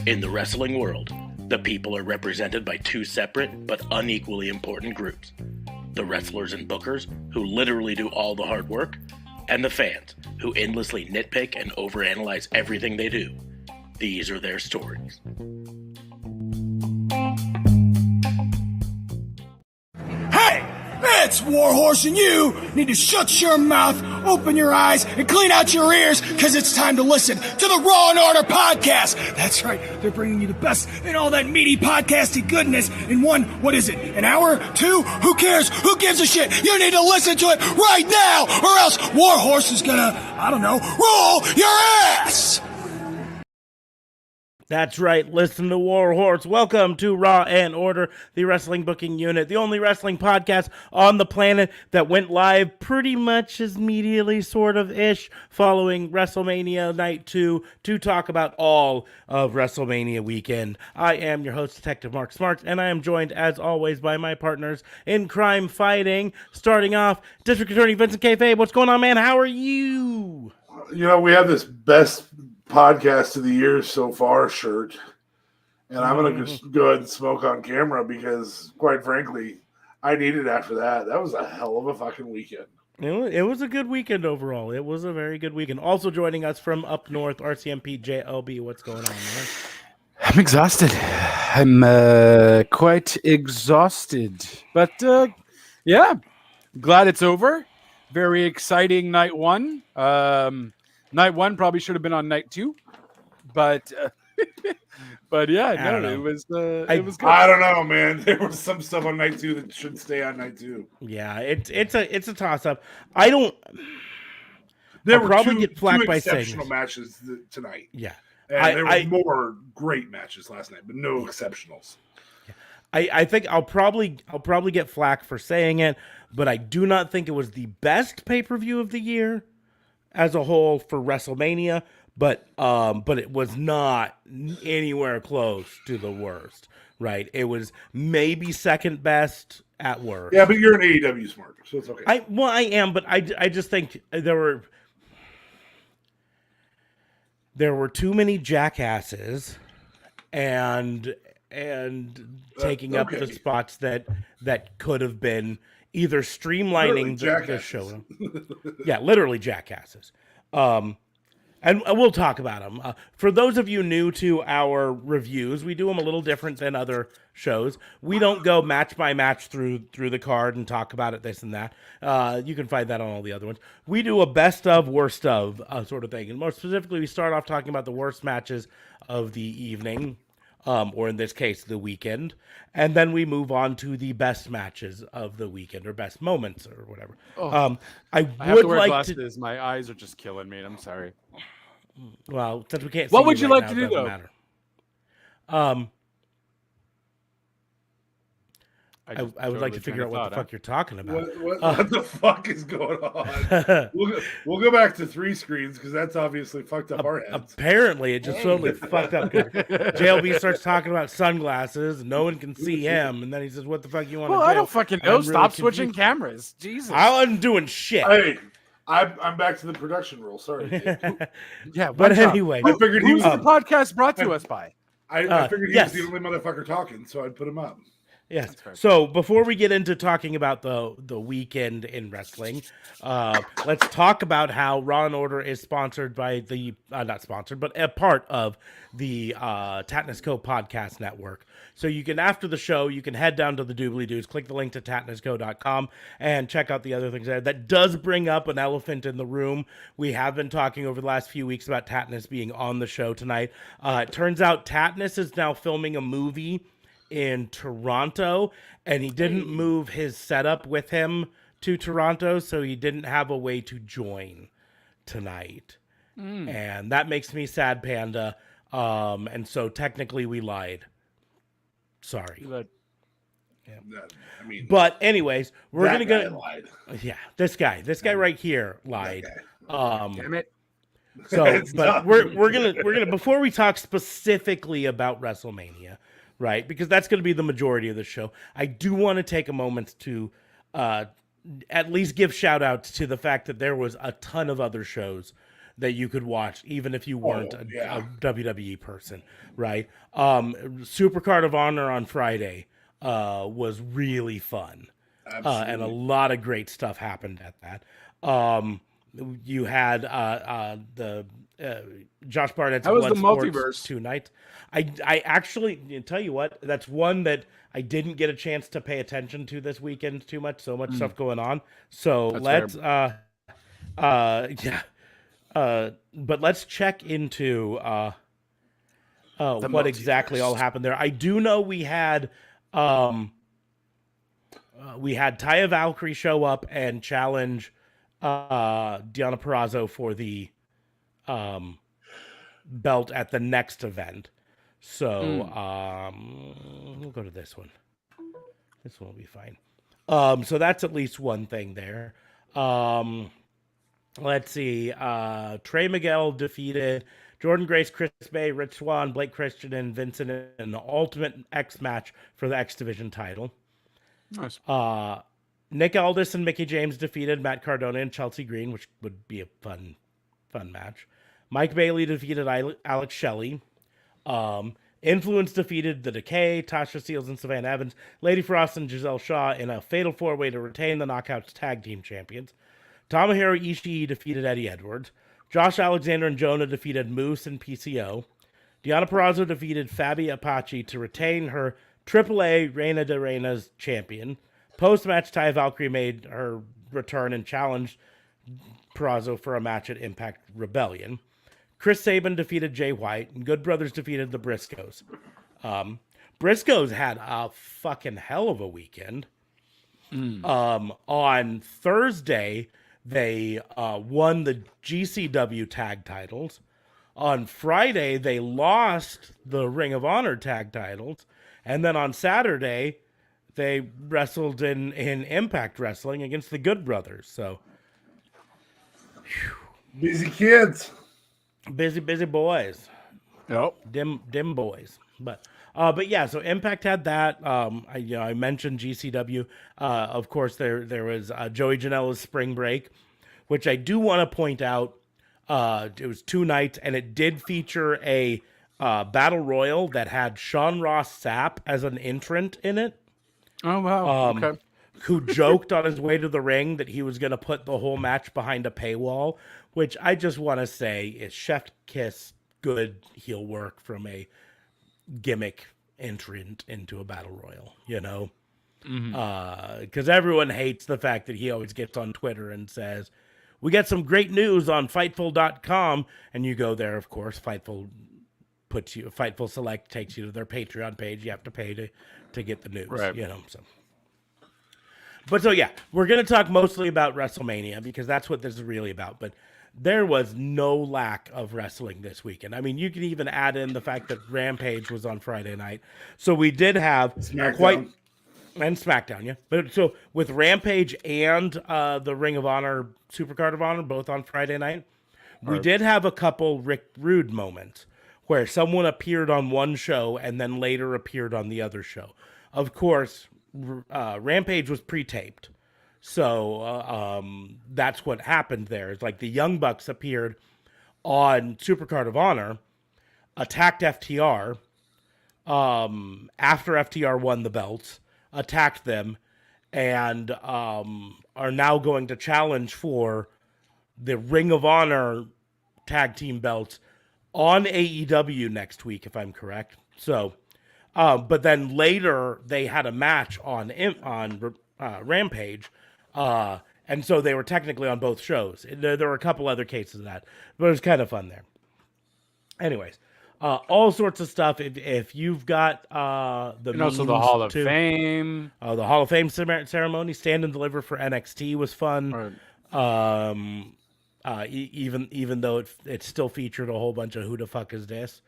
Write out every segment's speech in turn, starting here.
In the wrestling world, the people are represented by two separate but unequally important groups. The wrestlers and bookers, who literally do all the hard work, and the fans, who endlessly nitpick and overanalyze everything they do. These are their stories. Hey! It's Warhorse, and you need to shut your mouth, open your eyes, and clean out your ears, because it's time to listen to the Raw and Order podcast. That's right, they're bringing you the best in all that meaty podcasty goodness in one, what is it, an hour? Two? Who cares? Who gives a shit? You need to listen to it right now, or else Warhorse is gonna, roll your ass! That's right, listen to Warhorse. Welcome to Raw and Order, the wrestling booking unit, the only wrestling podcast on the planet that went live pretty much as immediately, sort of ish, following WrestleMania Night 2 to talk about all of WrestleMania weekend. I am your host, Detective Mark Smarks, and I am joined, as always, by my partners in crime fighting. Starting off, District Attorney Vincent Kayfabe. What's going on, man? How are you? You know, we have this best podcast of the year so far shirt, and I'm going to just go ahead and smoke on camera because, quite frankly, I need it after that. That was a hell of a fucking weekend. It was a good weekend overall. It was a very good weekend. Also joining us from up north, RCMP JLB. What's going on, man? I'm exhausted. I'm quite exhausted. But, yeah, glad it's over. Very exciting night one. Night one probably should have been on night two, but yeah, it was good. I don't know, man. There was some stuff on night two that should stay on night two. Yeah, it's a toss up. There were probably get flack by saying exceptional matches tonight. Yeah, and there were more great matches last night, but no exceptionals. I think I'll probably get flack for saying it, but I do not think it was the best pay-per-view of the year as a whole for WrestleMania, but it was not anywhere close to the worst, right? It was maybe second best at worst. Yeah, but you're an AEW smart, so it's okay. I am, but I just think there were too many jackasses and taking up the spots that could have been either streamlining the show. Yeah, literally jackasses. And we'll talk about them. For those of you new to our reviews, we do them a little different than other shows. We don't go match by match through the card and talk about it, this and that. You can find that on all the other ones. We do a best of, worst of sort of thing. And more specifically, we start off talking about the worst matches of the evening. Or in this case, the weekend. And then we move on to the best matches of the weekend or best moments or whatever. I have to wear glasses. My eyes are just killing me. I'm sorry. Well, since we can't see what would you right like now, to do, though? Matter. I would like to figure out what the fuck you're talking about. What the fuck is going on? We'll go back to 3 screens because that's obviously fucked up our heads. Apparently, it just totally fucked up. JLB starts talking about sunglasses. No one can see him. And then he says, what the fuck you want to do? I don't fucking know. Stop really switching cameras. Jesus. I wasn't doing shit. Hey, I'm back to the production rule. Sorry. Yeah, but anyway. I figured he was the podcast brought to us by? I figured he was the only motherfucker talking, so I'd put him up. Yes. So before we get into talking about the weekend in wrestling, let's talk about how Raw and Order is sponsored by the not sponsored, but a part of the Tatnus Co podcast network. So you can, after the show, you can head down to the Doobly Doos, click the link to tatnusco.com and check out the other things there. That does bring up an elephant in the room. We have been talking over the last few weeks about Tatnus being on the show tonight. It turns out Tatnus is now filming a movie in Toronto, and he didn't move his setup with him to Toronto, so he didn't have a way to join tonight. And that makes me sad, Panda. And so technically we lied. Sorry. But anyways, we're gonna go. Yeah, this guy right here lied. Damn it. So, but we're gonna before we talk specifically about WrestleMania, right? Because that's going to be the majority of the show. I do want to take a moment to at least give shout outs to the fact that there was a ton of other shows that you could watch, even if you weren't a WWE person, right? Supercard of Honor on Friday was really fun. And a lot of great stuff happened at that. You had the Josh Barnett's That was the Bloodsports multiverse. 2 nights. I actually tell you what, that's one that I didn't get a chance to pay attention to this weekend too much. So much stuff going on. So That's but let's check into what exactly all happened there. I do know we had Taya Valkyrie show up and challenge Deonna Purrazzo for the belt at the next event. So we'll go to this one. This one will be fine. So that's at least one thing there. Let's see. Trey Miguel defeated Jordan Grace, Chris Bay, Rich Swann, Blake Christian, and Vincent in the Ultimate X match for the X Division title. Nice. Nick Aldis and Mickey James defeated Matt Cardona and Chelsea Green, which would be a fun match. Mike Bailey defeated Alex Shelley. Influence defeated The Decay, Tasha Steelz and Savannah Evans, Lady Frost and Giselle Shaw in a fatal four-way to retain the Knockouts Tag Team Champions. Tomohiro Ishii defeated Eddie Edwards. Josh Alexander and Jonah defeated Moose and PCO. Deonna Purrazzo defeated Fabi Apache to retain her AAA Reina de Reinas champion. Post-match, Taya Valkyrie made her return and challenged Purrazzo for a match at Impact Rebellion. Chris Sabin defeated Jay White, and Good Brothers defeated the Briscoes. Briscoes had a fucking hell of a weekend. On Thursday, they won the GCW tag titles. On Friday, they lost the Ring of Honor tag titles. And then on Saturday, they wrestled in Impact Wrestling against the Good Brothers. So, Busy kids. busy boys. Yep. Dim boys. But yeah, so Impact had that. I mentioned GCW. Of course, there was Joey Janela's Spring Break, which I do want to point out. It was 2 nights, and it did feature a battle royal that had Sean Ross Sapp as an entrant in it. Oh wow. Okay. Who joked on his way to the ring that he was going to put the whole match behind a paywall, which I just want to say is chef kiss good heel work from a gimmick entrant into a battle royal, you know? Because everyone hates the fact that he always gets on Twitter and says, we got some great news on Fightful.com, and you go there, of course. Fightful Select takes you to their Patreon page. You have to pay to get the news, Right. you know, so. But so, yeah, we're going to talk mostly about WrestleMania because that's what this is really about. But there was no lack of wrestling this weekend. I mean, you can even add in the fact that Rampage was on Friday night. So we did have SmackDown. And SmackDown, yeah. But so with Rampage and the Ring of Honor, Supercard of Honor, both on Friday night, we did have a couple Rick Rude moments where someone appeared on one show and then later appeared on the other show. Of course, Rampage was pre-taped. So that's what happened there. It's like the Young Bucks appeared on Supercard of Honor, attacked FTR after FTR won the belts, attacked them, and are now going to challenge for the Ring of Honor tag team belts on AEW next week, if I'm correct. So, but then later they had a match on Rampage, and so they were technically on both shows. There were a couple other cases of that, but it was kind of fun there. Anyways, all sorts of stuff. If you've got the And also the means Hall of to- Fame. the Hall of Fame ceremony, Stand and Deliver for NXT was fun. Right. Even though it still featured a whole bunch of who the fuck is this.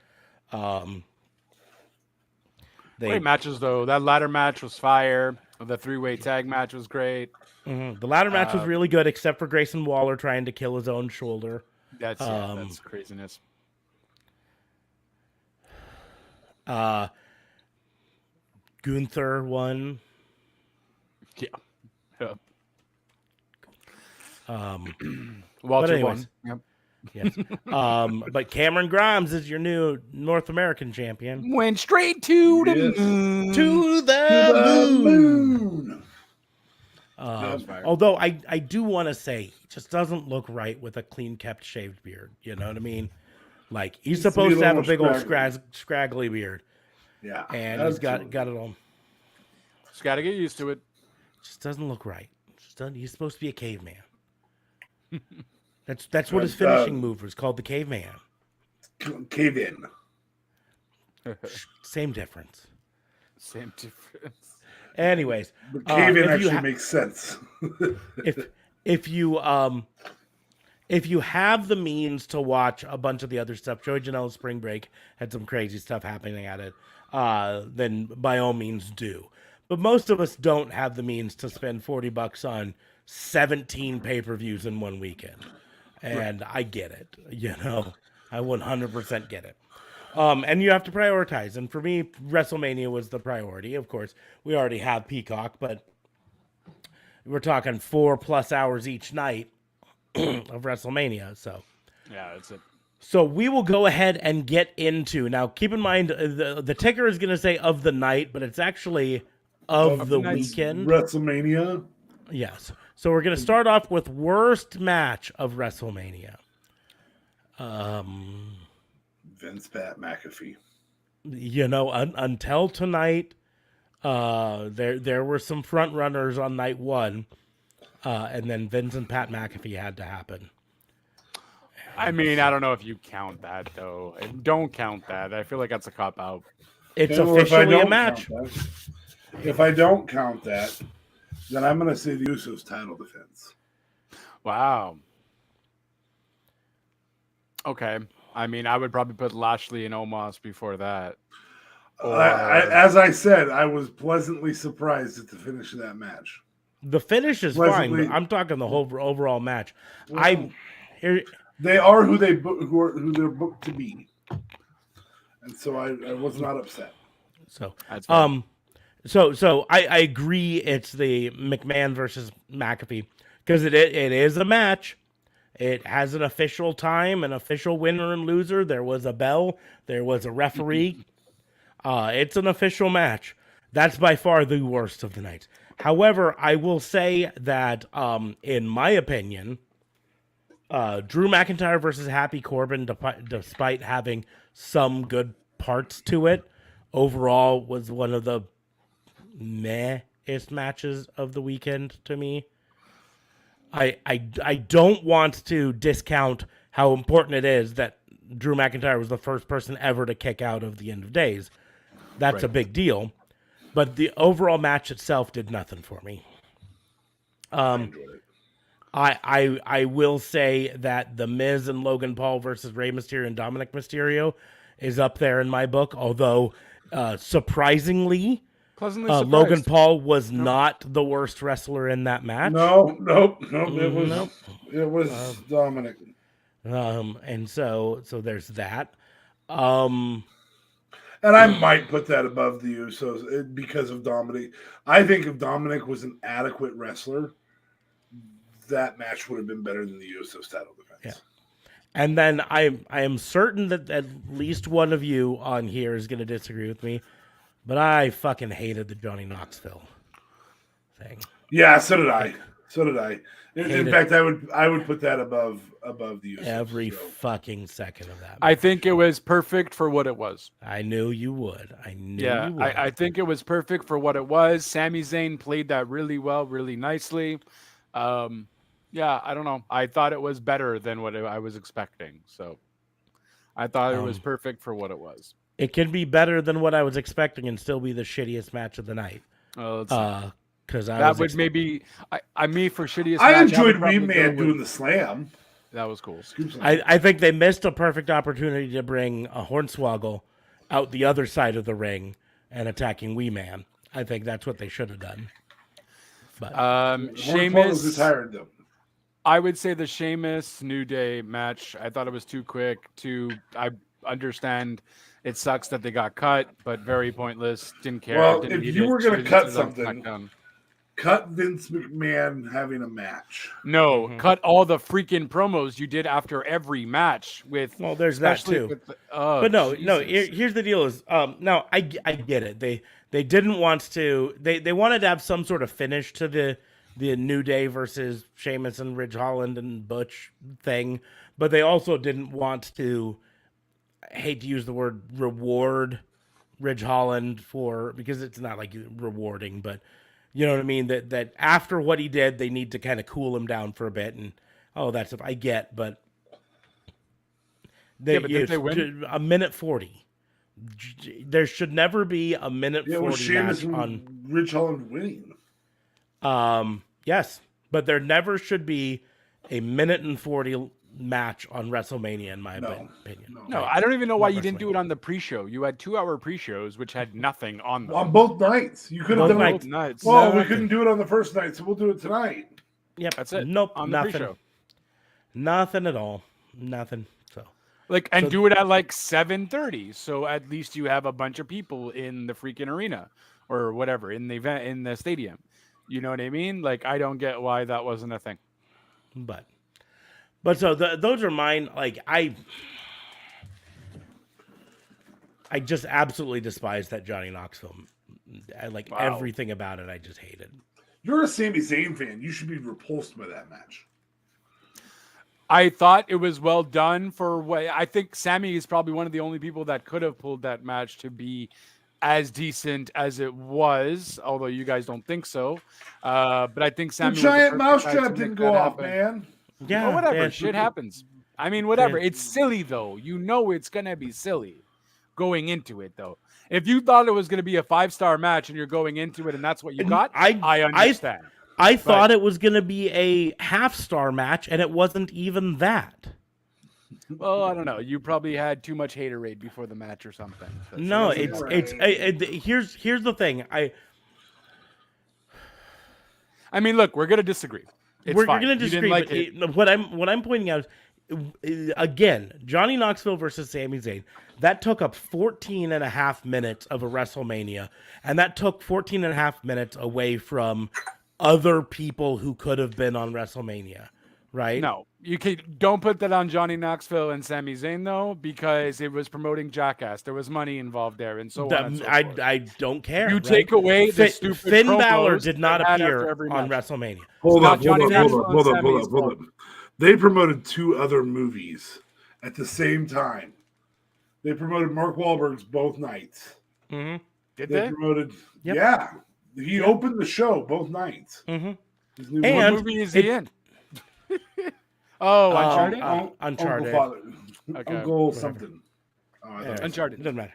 Great matches though. That ladder match was fire. The 3-way tag match was great. The ladder match was really good, except for Grayson Waller trying to kill his own shoulder. That's craziness. Gunther won. Yeah. But Walter anyways. won. Yep. Yes. But Cameron Grimes is your new North American champion. Went straight to the Yes. moon. To To the moon. Although I do want to say he just doesn't look right with a clean kept shaved beard. You know what I mean? Like he's supposed to have a big old scraggly beard. Yeah. And he's got it all. Just got to get used to it. Just doesn't look right. He's supposed to be a caveman. That's what his finishing move was called, the caveman. Cave in. Same difference. Same difference. Anyways, But cave in actually makes sense. if you have the means to watch a bunch of the other stuff, Joey Janela's Spring Break had some crazy stuff happening at it, then by all means do. But most of us don't have the means to spend $40 on 17 pay-per-views in one weekend. And I get it, I 100% get it. And you have to prioritize. And for me, WrestleMania was the priority. Of course, we already have Peacock, but we're talking 4+ hours each night of WrestleMania. So yeah, that's it. So we will go ahead and get into, now keep in mind the ticker is going to say of the night, but it's actually of the weekend. WrestleMania. Yes. So we're going to start off with worst match of WrestleMania. Vince Pat McAfee. Until tonight, there were some front runners on night one, and then Vince and Pat McAfee had to happen. I mean, I don't know if you count that though. Don't count that. I feel like that's a cop out. It's officially a match. If I don't count that, then I'm going to say the Usos title defense. Wow. Okay. I mean, I would probably put Lashley and Omos before that. As I said, I was pleasantly surprised at the finish of that match. The finish is fine, but I'm talking the whole overall match. Well, they are who they're booked to be, and so I was not upset. So So I agree. It's the McMahon versus McAfee because it is a match. It has an official time, an official winner and loser. There was a bell. There was a referee. It's an official match. That's by far the worst of the nights. However, I will say that, in my opinion, Drew McIntyre versus Happy Corbin, despite having some good parts to it, overall was one of the meh-est matches of the weekend to me. I don't want to discount how important it is that Drew McIntyre was the first person ever to kick out of the End of Days. That's a big deal. But the overall match itself did nothing for me. I will say that The Miz and Logan Paul versus Rey Mysterio and Dominic Mysterio is up there in my book, although surprisingly, Logan Paul was not the worst wrestler in that match. Nope. It was Dominic. And so there's that. And I might put that above the Usos because of Dominic. I think if Dominic was an adequate wrestler, that match would have been better than the Usos title defense. Yeah. And then I am certain that at least one of you on here is going to disagree with me, but I fucking hated the Johnny Knoxville thing. Yeah, so did I. In fact, I would put that above the Usos. Every fucking second of that match. I think it was perfect for what it was. I knew you would. I think it was perfect for what it was. Sami Zayn played that really well, really nicely. Yeah, I don't know. I thought it was better than what I was expecting. So I thought it was perfect for what it was. It can be better than what I was expecting and still be the shittiest match of the night. Because that would maybe me for shittiest. I enjoyed Wee Man doing the slam. That was cool. I think they missed a perfect opportunity to bring a Hornswoggle out the other side of the ring and attacking Wee Man. I think that's what they should have done. But Sheamus retired though. I would say the Sheamus New Day match. I thought it was too quick. I understand it sucks that they got cut, but very pointless. Didn't care. Well, if you were going to cut something, cut Vince McMahon having a match. No, cut all the freaking promos you did after every match with. Well, there's that especially too. with the- But no. Jesus. Here's the deal: is now I get it. They didn't want to. They wanted to have some sort of finish to the New Day versus Sheamus and Ridge Holland and Butch thing, but they also didn't want to. I hate to use the word reward Ridge Holland because it's not like rewarding, but you know what I mean. That after what he did, they need to kind of cool him down for a bit, and that stuff I get, but. But did they win? A minute 40. There should never be a minute 40 match on Ridge Holland winning. Yes, but there never should be a minute and 40 match on WrestleMania, in my opinion. No, I don't even know why you didn't do it on the pre-show. You had 2-hour pre-shows which had nothing on them. On both nights. You could have done nights. it. Nights. Well, we couldn't do it on the first night, so we'll do it tonight. Yep, That's it. Nope, On the nothing. pre-show. Nothing at all. Nothing. So Do it at like 7:30, so at least you have a bunch of people in the freaking arena or whatever in the event in the stadium. You know what I mean? Like, I don't get why that wasn't a thing. But so those are mine. Like I just absolutely despise that Johnny Knoxville. I like everything about it. I just hate it. You're a Sami Zayn fan. You should be repulsed by that match. I thought it was well done for what I think. Sammy is probably one of the only people that could have pulled that match to be as decent as it was, although you guys don't think so. But I think Sammy The giant was the perfect guy mousetrap to didn't make go that off, happen. man. Yeah, Well, whatever. yeah. Shit happens. I mean, whatever. Yeah. It's silly, though. You know it's going to be silly going into it, though. If you thought it was going to be a 5-star match and you're going into it and that's what you got, I understand. I thought it was going to be a half-star match, and it wasn't even that. Well, I don't know. You probably had too much haterade before the match or something. No, here's the thing. I mean, look, we're going to disagree. We're fine. going to You didn't disagree, like but it. what I'm pointing out is, again, Johnny Knoxville versus Sami Zayn, that took up 14 and a half minutes of a WrestleMania, and that took 14 and a half minutes away from other people who could have been on WrestleMania, right? No, don't put that on Johnny Knoxville and Sami Zayn, though, because it was promoting Jackass. There was money involved there, and so on and so forth. I don't care. You right? take away the stupid Finn promos Balor did not they had appear after every on match. WrestleMania. Hold not up. Johnny Knoxville and Sami's fault. They promoted 2 other movies at the same time. They promoted Mark Wahlberg's both nights. Mm-hmm. Did They they? promoted, Yep. yeah. He opened the show both nights. Mm-hmm. His new And What movie is he in? Oh, Uncharted? Uncharted. Uncle Father. Okay. Uncle something. Oh, I Yeah, thought it was- Uncharted. It doesn't matter.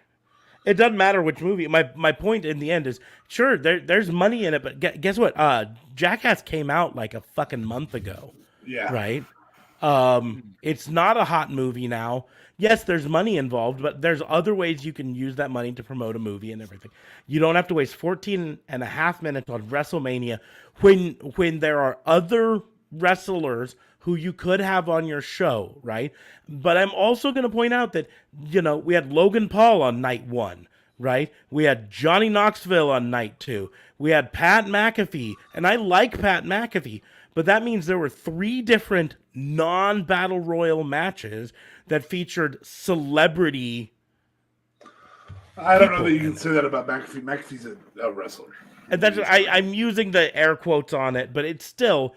It doesn't matter which movie. My point in the end is, sure, there's money in it, but guess what? Jackass came out like a fucking month ago, Yeah. right? It's not a hot movie now. Yes, there's money involved, but there's other ways you can use that money to promote a movie and everything. You don't have to waste 14 and a half minutes on WrestleMania when there are other wrestlers who you could have on your show, right? But I'm also going to point out that, we had Logan Paul on night 1, right? We had Johnny Knoxville on night 2. We had Pat McAfee, and I like Pat McAfee, but that means there were 3 different non-Battle Royal matches that featured celebrity. I don't know that you can say that about McAfee. McAfee's a wrestler. And that's I'm using the air quotes on it, but it's still,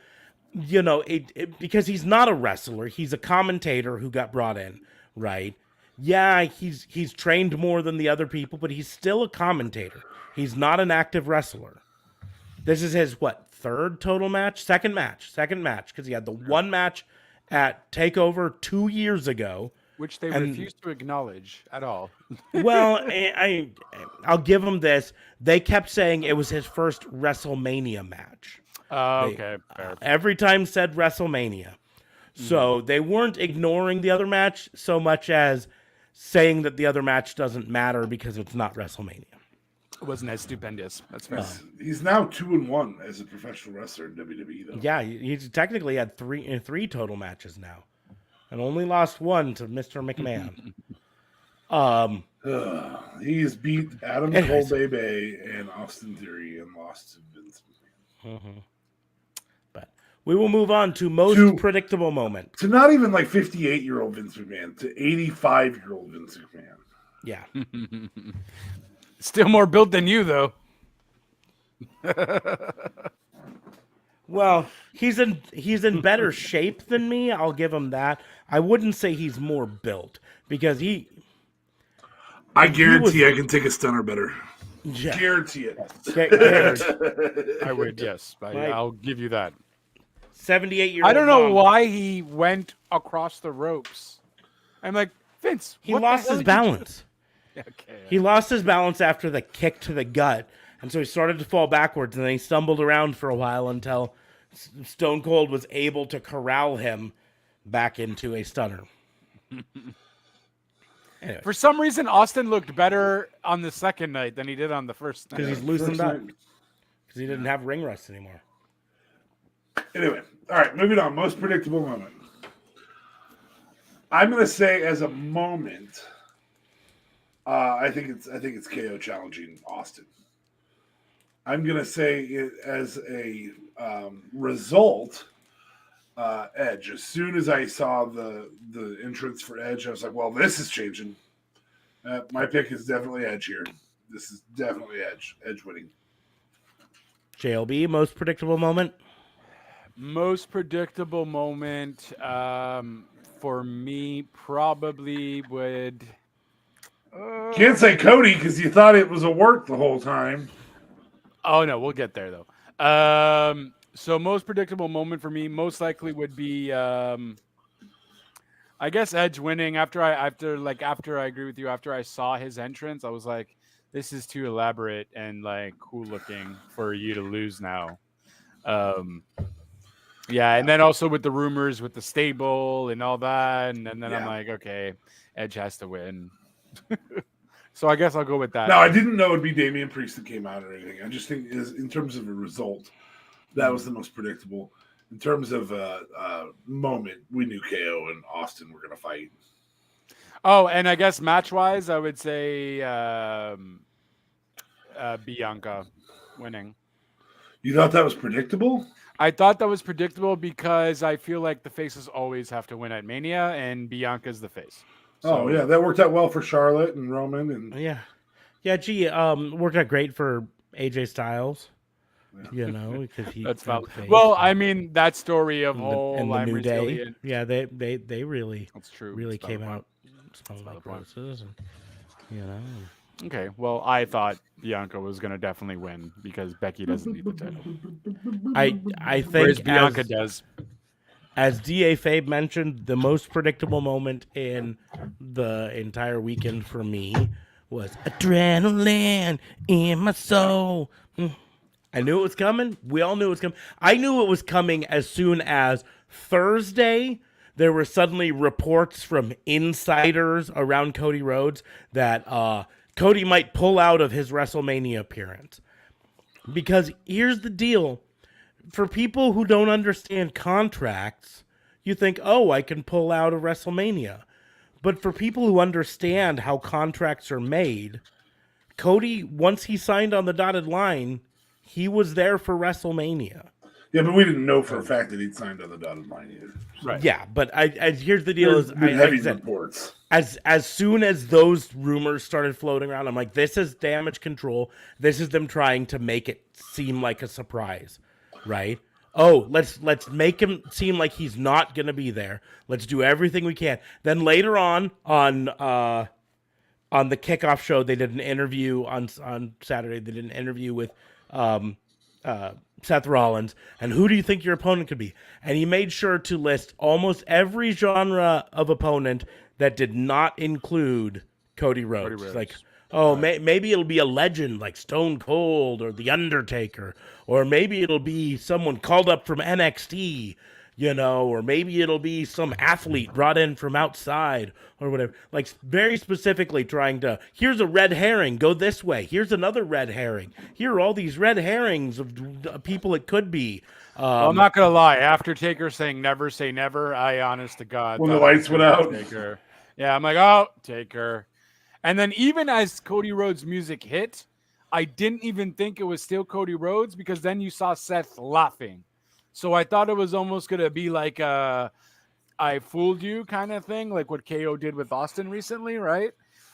because he's not a wrestler. He's a commentator who got brought in, right? Yeah, he's trained more than the other people, but he's still a commentator. He's not an active wrestler. This is his, third total match? Second match, because he had the one match at TakeOver 2 years ago. Which they refused to acknowledge at all. Well, I'll give him this. They kept saying it was his first WrestleMania match. Okay. Fair. Every time said WrestleMania. So they weren't ignoring the other match so much as saying that the other match doesn't matter because it's not WrestleMania. It wasn't as stupendous. That's fair. He's now 2-1 as a professional wrestler in WWE, though. Yeah, he's technically had three total matches now, and only lost one to Mr. McMahon. He's beat Adam Cole Bebe and Austin Theory and lost to Vince But we will move on to most predictable moment. To not even like 58-year-old Vince McMahon, to 85-year-old Vince McMahon. Yeah. Still more built than you, though. Well, he's in better shape than me. I'll give him that. I wouldn't say he's more built because I guarantee I can take a stunner better. Yeah. Guarantee it. I would, yes. I'll give you that. 78-year-old. I don't know why he went across the ropes. I'm like, Vince, he lost his balance. Okay. He lost his balance after the kick to the gut, and so he started to fall backwards, and then he stumbled around for a while until Stone Cold was able to corral him back into a stunner. Anyway. For some reason, Austin looked better on the second night than he did on the first night. Because he's loosened up. Because he didn't have ring rust anymore. Anyway, all right, moving on. Most predictable moment. I'm going to say as a moment, I think it's KO challenging Austin. I'm going to say it as a result, Edge. As soon as I saw the entrance for Edge, I was like, well, this is changing. My pick is definitely Edge here. This is definitely Edge. Edge winning. JLB, most predictable moment? Most predictable moment for me probably would... Can't say Cody because you thought it was a work the whole time. Oh, no, we'll get there, though. So most predictable moment for me most likely would be, I guess, Edge winning. After I agree with you, after I saw his entrance, I was like, this is too elaborate and like cool looking for you to lose now. Yeah, and then also with the rumors with the stable and all that, and then I'm like, okay, Edge has to win. So I guess I'll go with that. No, I didn't know it'd be Damian Priest that came out or anything. I just think in terms of a result, that was the most predictable. In terms of moment, we knew KO and Austin were going to fight. Oh, and I guess match-wise, I would say Bianca winning. You thought that was predictable? I thought that was predictable because I feel like the faces always have to win at Mania, and Bianca's the face. So, yeah, that worked out well for Charlotte and Roman. And gee, worked out great for AJ Styles. You know, because that's valid. Well, I mean, that story of whole and the I'm New resilient. Day. Yeah, they really that's true. Really came out smelling like roses, and you know. Okay, well, I thought Bianca was going to definitely win because Becky doesn't need the title. I think whereas Bianca does. As D.A. Fabe mentioned, the most predictable moment in the entire weekend for me was adrenaline in my soul. I knew it was coming. We all knew it was coming. I knew it was coming as soon as Thursday. There were suddenly reports from insiders around Cody Rhodes that Cody might pull out of his WrestleMania appearance. Because here's the deal. For people who don't understand contracts, you think, oh, I can pull out of WrestleMania. But for people who understand how contracts are made, Cody, once he signed on the dotted line, he was there for WrestleMania. Yeah, but we didn't know for a fact that he'd signed on the dotted line either. Right. Yeah, but here's the deal: heavy reports. As soon as those rumors started floating around, I'm like, this is damage control. This is them trying to make it seem like a surprise, right? Oh, let's make him seem like he's not gonna be there. Let's do everything we can. Then later on the kickoff show, they did an interview on Saturday. They did an interview with Seth Rollins, and who do you think your opponent could be? And he made sure to list almost every genre of opponent that did not include Cody Rhodes. Like, maybe it'll be a legend like Stone Cold or The Undertaker, or maybe it'll be someone called up from NXT, you know, or maybe it'll be some athlete brought in from outside or whatever. Like, very specifically trying to, here's a red herring, go this way. Here's another red herring. Here are all these red herrings of people it could be. Well, I'm not going to lie. After Taker saying never say never, I honest to God. When the lights went out. Taker. Yeah, I'm like, oh, Taker. And then even as Cody Rhodes' music hit, I didn't even think it was still Cody Rhodes because then you saw Seth laughing. So I thought it was almost going to be like a I fooled you kind of thing, like what KO did with Austin recently, right?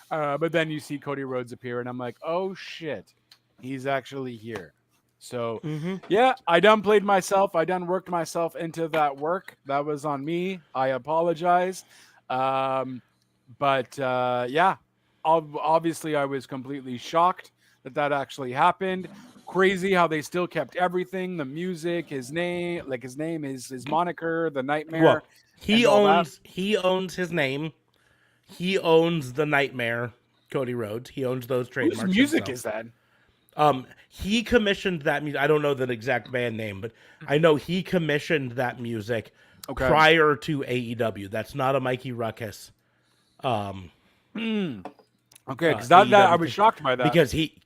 But then you see Cody Rhodes appear, and I'm like, oh shit, he's actually here. So yeah, I done played myself. I done worked myself into that work. That was on me. I apologize. But yeah, obviously I was completely shocked that actually happened. Crazy how they still kept everything, the music, his name, his moniker, the Nightmare. Well, he and all that. owns his name. He owns the Nightmare, Cody Rhodes. He owns those trademarks. Whose music himself. is that? He commissioned that music. I don't know the exact band name, but I know he commissioned that music prior to AEW. That's not a Mikey Ruckus. Okay, because I was shocked by that.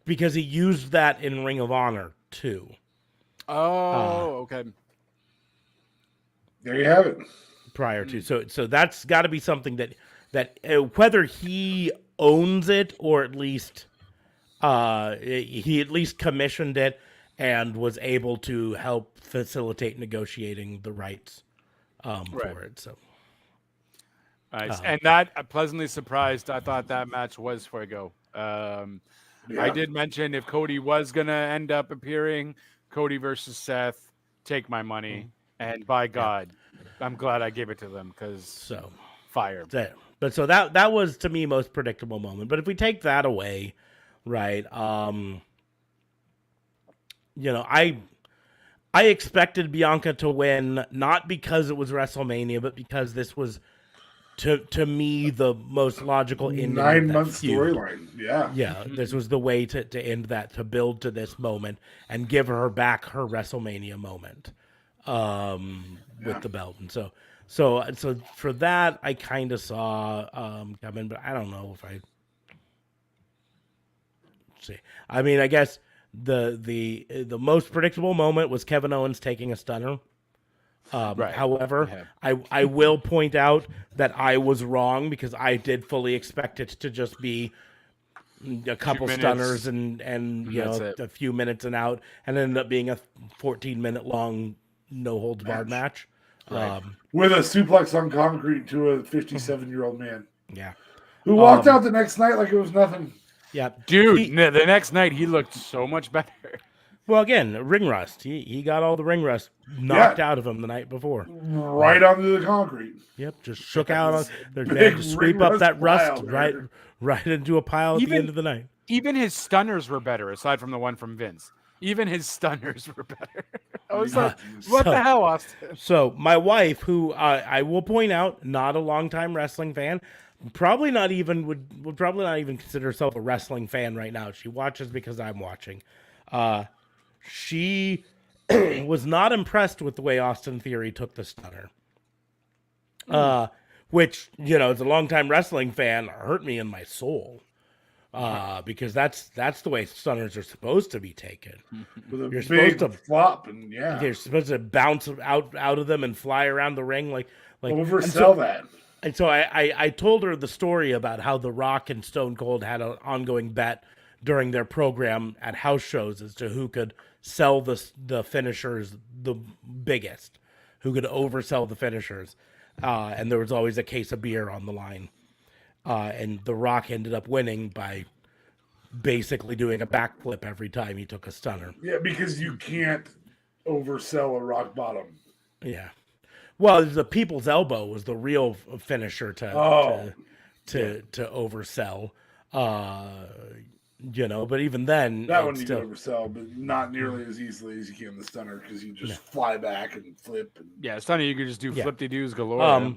Because he used that in Ring of Honor too. Oh, okay. There you have it. Prior to so that's got to be something that whether he owns it or at least he at least commissioned it and was able to help facilitate negotiating the rights for it. So nice. And that I'm pleasantly surprised. I thought that match was fuego. I did mention if Cody was gonna end up appearing, Cody versus Seth, take my money. And by God, I'm glad I gave it to them because fire. But so that was to me most predictable moment. But if we take that away, right? I expected Bianca to win not because it was WrestleMania, but because this was to me the most logical ending. 9 month storyline. Yeah. This was the way to end that, to build to this moment and give her back her WrestleMania moment with the belt. And so for that I kind of saw coming, but I don't know if I see. I mean, I guess the most predictable moment was Kevin Owens taking a stunner. However, I will point out that I was wrong because I did fully expect it to just be a couple stunners and a few minutes and out, and ended up being a 14-minute long no holds barred match. With a suplex on concrete to a 57-year-old man. Yeah. Who walked out the next night like it was nothing. Yeah. Dude, the next night he looked so much better. Well, again, ring rust. He got all the ring rust knocked out of him the night before. Right onto the concrete. Yep, just shook out. They had to sweep up that rust right into a pile at the end of the night. Even his stunners were better, aside from the one from Vince. Even his stunners were better. I was like, what the hell, Austin? So my wife, who I will point out, not a longtime wrestling fan, would probably not even consider herself a wrestling fan right now. She watches because I'm watching. She was not impressed with the way Austin Theory took the stunner. Which, as a longtime wrestling fan, hurt me in my soul. Because that's the way stunners are supposed to be taken. With a You're big supposed to flop, and you're supposed to bounce out of them and fly around the ring like oversell that. And so I told her the story about how The Rock and Stone Cold had an ongoing bet during their program at house shows as to who could sell the finishers the biggest, who could oversell the finishers. And there was always a case of beer on the line. And The Rock ended up winning by basically doing a backflip every time he took a stunner. Yeah, because you can't oversell a rock bottom. Yeah. Well, the people's elbow was the real finisher to oversell. But even then, that one you can oversell, but not nearly as easily as you can the stunner because you just fly back and flip. And... stunner you could just do flip-de-doos galore.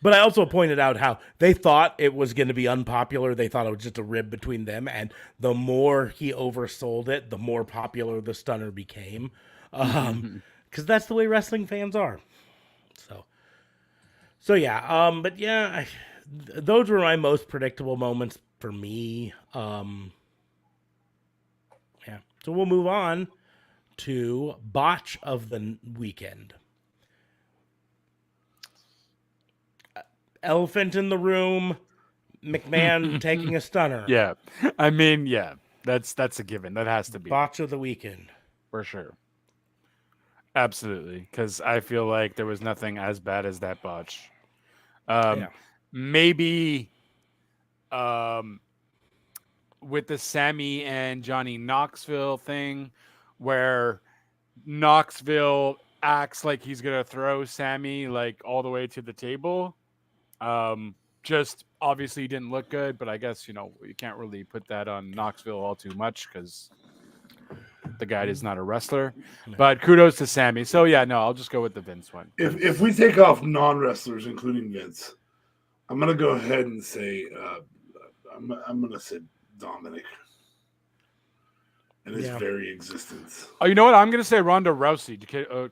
But I also pointed out how they thought it was going to be unpopular. They thought it was just a rib between them. And the more he oversold it, the more popular the stunner became. Because that's the way wrestling fans are. So yeah. But yeah, those were my most predictable moments for me. Yeah. So we'll move on to botch of the weekend. Elephant in the room, McMahon taking a stunner. Yeah. I mean, yeah. That's a given. That has to be Botch of the weekend. for sure. Absolutely, because I feel like there was nothing as bad as that botch. Yeah. Maybe with the Sammy and Johnny Knoxville thing, where Knoxville acts like he's gonna throw Sammy like all the way to the table. Just obviously didn't look good, but I guess you can't really put that on Knoxville all too much because the guy is not a wrestler. But kudos to Sammy. So yeah, no, I'll just go with the Vince one. If we take off non-wrestlers, including Vince, I'm gonna go ahead and say I'm gonna say Dominic and his very existence. Oh, you know what? I'm gonna say Ronda Rousey.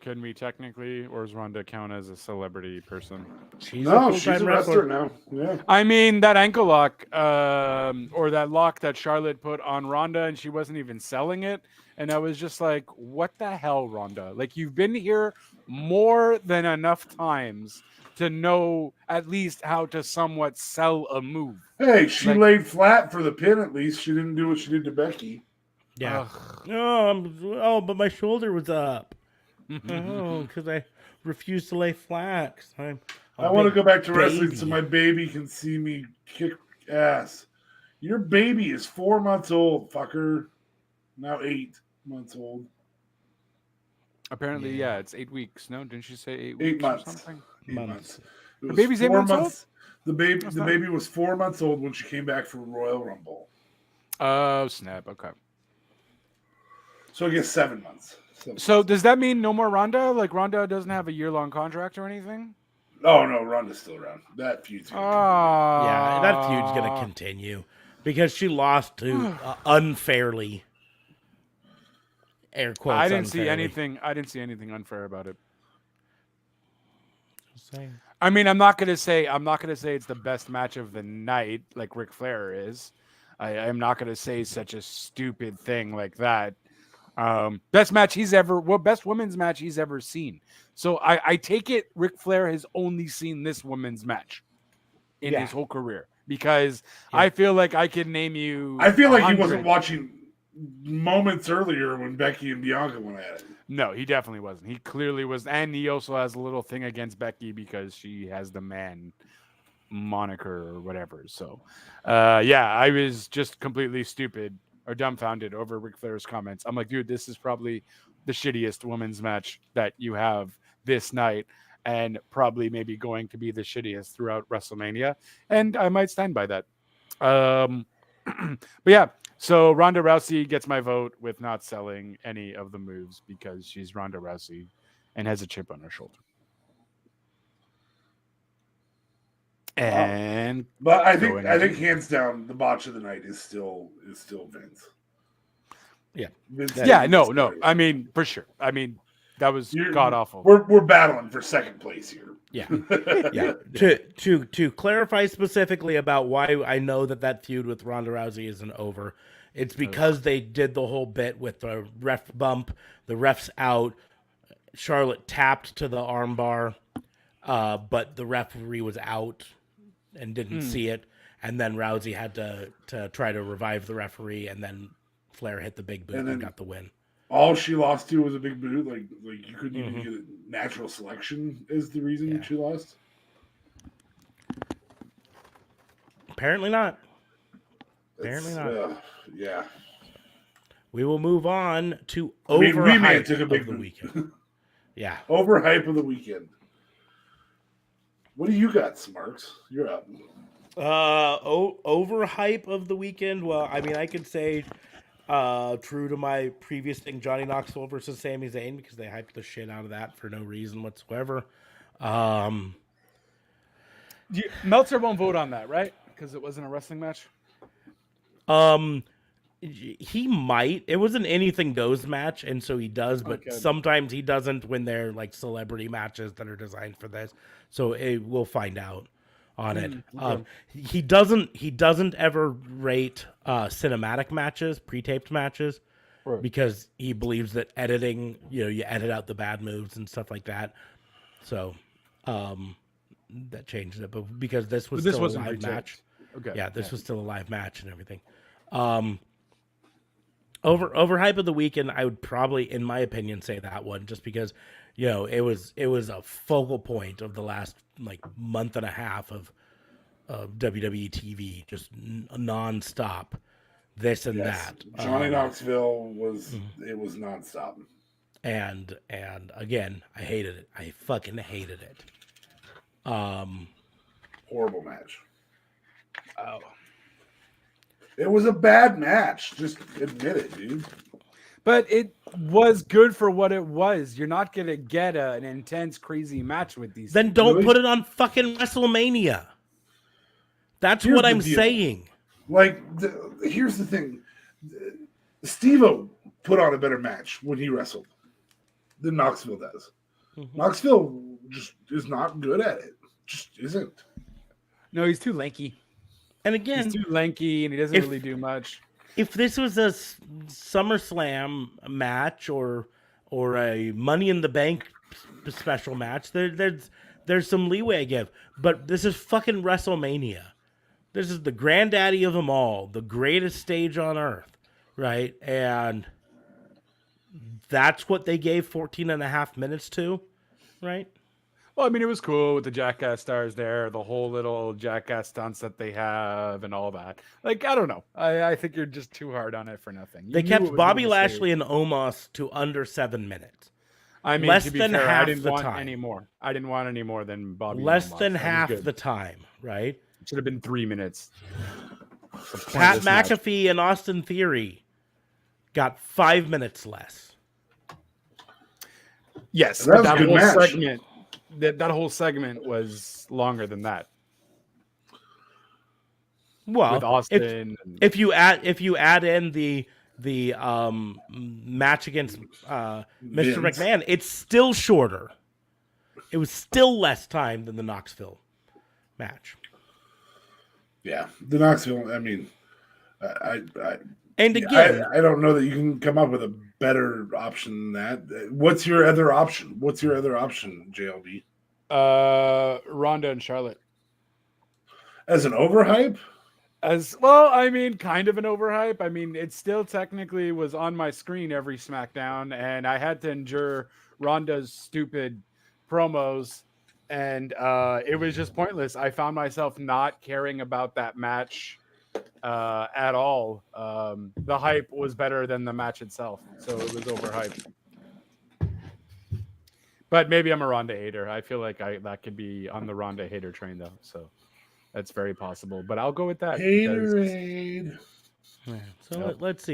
Can we technically, or does Ronda count as a celebrity person? She's a wrestler now. Yeah. I mean that ankle lock, or that lock that Charlotte put on Ronda, and she wasn't even selling it. And I was just like, "What the hell, Ronda? Like you've been here more than enough times to know at least how to somewhat sell a move." Hey, she laid flat for the pin. At least she didn't do what she did to Becky. Yeah. Oh, but my shoulder was up. Because I refused to lay flat. 'Cause I want to go back to wrestling so my baby can see me kick ass. Your baby is 4 months old, fucker. Now 8 months old. Apparently, yeah, it's 8 weeks. No, didn't she say 8 weeks 8 months. or something? 8 months. The baby's 8 months old? The baby was 4 months old when she came back from Royal Rumble. Oh, snap. Okay. So I guess 7 months. So does that mean no more Ronda? Like Ronda doesn't have a year-long contract or anything? Oh no, Ronda's still around. That feud's gonna continue. Yeah, that feud's gonna continue because she lost to unfairly. Air quotes. I didn't unfairly. see anything unfair about it. Just saying. I mean, I'm not gonna say it's the best match of the night like Ric Flair is. I am not gonna say such a stupid thing like that. Best women's match he's ever seen. So I take it Ric Flair has only seen this women's match in his whole career because I feel like I can name you. I feel like he wasn't watching moments earlier when Becky and Bianca went at it. No, he definitely wasn't. He clearly was, and he also has a little thing against Becky because she has the man moniker or whatever. So, I was just completely stupid or dumbfounded over Ric Flair's comments. I'm like, dude, this is probably the shittiest women's match that you have this night and probably maybe going to be the shittiest throughout WrestleMania. And I might stand by that. But yeah, so Ronda Rousey gets my vote with not selling any of the moves because she's Ronda Rousey and has a chip on her shoulder. And but I think hands down the botch of the night is still Vince. Yeah. No. I mean, for sure. I mean, that was god awful. We're battling for second place here. Yeah. Yeah. To clarify specifically about why I know that feud with Ronda Rousey isn't over, it's because they did the whole bit with the ref bump, the ref's out, Charlotte tapped to the armbar, but the referee was out and didn't see it, and then Rousey had to try to revive the referee, and then Flair hit the big boot and got the win. All she lost to was a big boot. Like you couldn't even get a natural selection is the reason she lost. Apparently not. Apparently not. Yeah. We will move on to overhype of the weekend. Yeah. Overhype of the weekend. What do you got, Smarks? You're up. Overhype of the weekend. Well, I mean, I could say, true to my previous thing, Johnny Knoxville versus Sami Zayn, because they hyped the shit out of that for no reason whatsoever. Meltzer won't vote on that, right? Because it wasn't a wrestling match. He might. It was an anything goes match, and so he does, but sometimes he doesn't when they're like celebrity matches that are designed for this. So we'll find out on it. Okay. He doesn't ever rate cinematic matches, pre-taped matches, because he believes that editing, you edit out the bad moves and stuff like that. So that changes it, but because this was still a live match. Okay. Yeah, this was still a live match and everything. Overhype of the weekend, I would probably, in my opinion, say that one, just because, it was a focal point of the last like month and a half of WWE TV, just nonstop, this and Yes, that. Johnny Knoxville was nonstop. And again, I hated it. I fucking hated it. Horrible match. Oh. It was a bad match. Just admit it, dude. But it was good for what it was. You're not going to get an intense, crazy match with these. Then don't Really? put it on fucking WrestleMania. That's Here's what the I'm deal. saying. Like, here's the thing. Steve-O put on a better match when he wrestled than Knoxville does. Knoxville just is not good at it. Just isn't. No, he's too lanky. And again, He's too lanky, and he doesn't really do much. If this was a SummerSlam match or a Money in the Bank special match, there's some leeway I give. But this is fucking WrestleMania. This is the granddaddy of them all, the greatest stage on earth, right? And that's what they gave 14 and a half minutes to, right? Well, I mean, it was cool with the Jackass stars there, the whole little Jackass stunts that they have and all that. Like, I don't know. I think you're just too hard on it for nothing. They kept Bobby Lashley and Omos to under 7 minutes. I mean, less to be than fair, half I didn't the want time. any more. I didn't want any more than Bobby. Less and Omos. than That was half good. the time, right? It should have been 3 minutes. Pat McAfee and Austin Theory got 5 minutes less. Yes, That was that a good whole match. segment. That whole segment was longer than that. Well, With Austin, if you add in the match against Mr. Vince. McMahon, it's still shorter. It was still less time than the Knoxville match. Yeah, the Knoxville. I mean, I And again, I don't know that you can come up with a better option than that. What's your other option? What's your other option, JLB? Ronda and Charlotte. As an overhype? As well, I mean, kind of an overhype. I mean, it still technically was on my screen every SmackDown, and I had to endure Ronda's stupid promos, and it was just pointless. I found myself not caring about that match at all. The hype was better than the match itself, so it was overhyped. But maybe I'm a Ronda hater. I feel like that could be on the Ronda hater train, though. So that's very possible. But I'll go with that. Haterade. so let's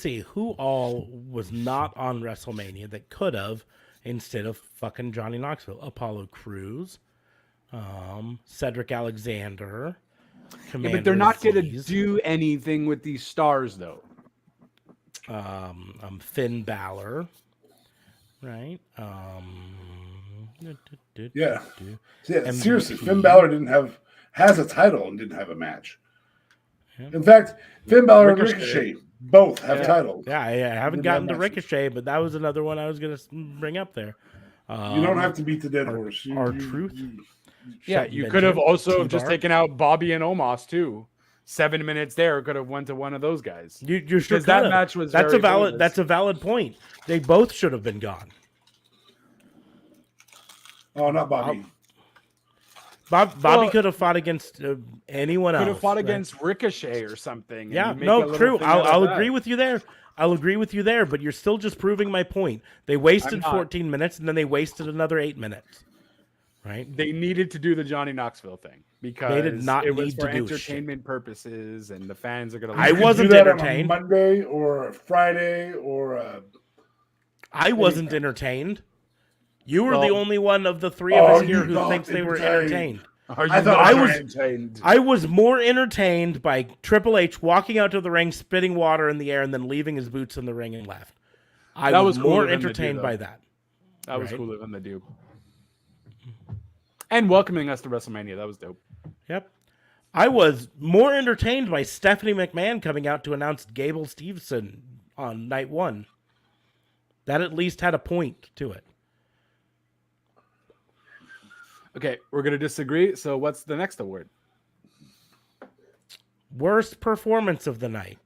see who all was not on WrestleMania that could have instead of fucking Johnny Knoxville. Apollo Crews, Cedric Alexander. Yeah, but they're not going to Aziz, do anything with these stars, though. Finn Balor, right? Yeah. MVP. Seriously, Finn Balor has a title and didn't have a match. Yeah. In fact, Finn Balor and Ricochet. Ricochet both have titles. Yeah, I haven't Didn't gotten to have matches. Ricochet, but that was another one I was going to bring up there. You don't have to beat the dead horse. R-Truth. Yeah, Shut you could have mention. also just T-Bar. taken out Bobby and Omos too. 7 minutes there could have went to one of those guys. You sure Because that could've. match was That's very a valid. pointless. That's a valid point. They both should have been gone. Oh, not Bobby. Bobby Well, could have fought against anyone else. Could have fought right? against Ricochet or something. and Yeah, you make a no, little true. thing out of I'll that. agree with you there. I'll agree with you there. But you're still just proving my point. They wasted not. 14 minutes and then they wasted another 8 minutes. Right? They needed to do the Johnny Knoxville thing because not it was need for to do entertainment purposes, and the fans are going to. I You could wasn't do that entertained. on a Monday or a Friday or a... I wasn't entertained. You were the Well- only one of the three of us here you're who not thinks they were entertained. entertained. Are you I thought not I was- entertained? I was more entertained by Triple H walking out to the ring, spitting water in the air, and then leaving his boots in the ring and left. I That was was cooler more than they do, entertained though. by that. That was Right. cooler than they do. And welcoming us to WrestleMania, that was dope. Yep. I was more entertained by Stephanie McMahon coming out to announce Gable Steveson on night one. That at least had a point to it. Okay, we're going to disagree. So what's the next award? Worst performance of the night.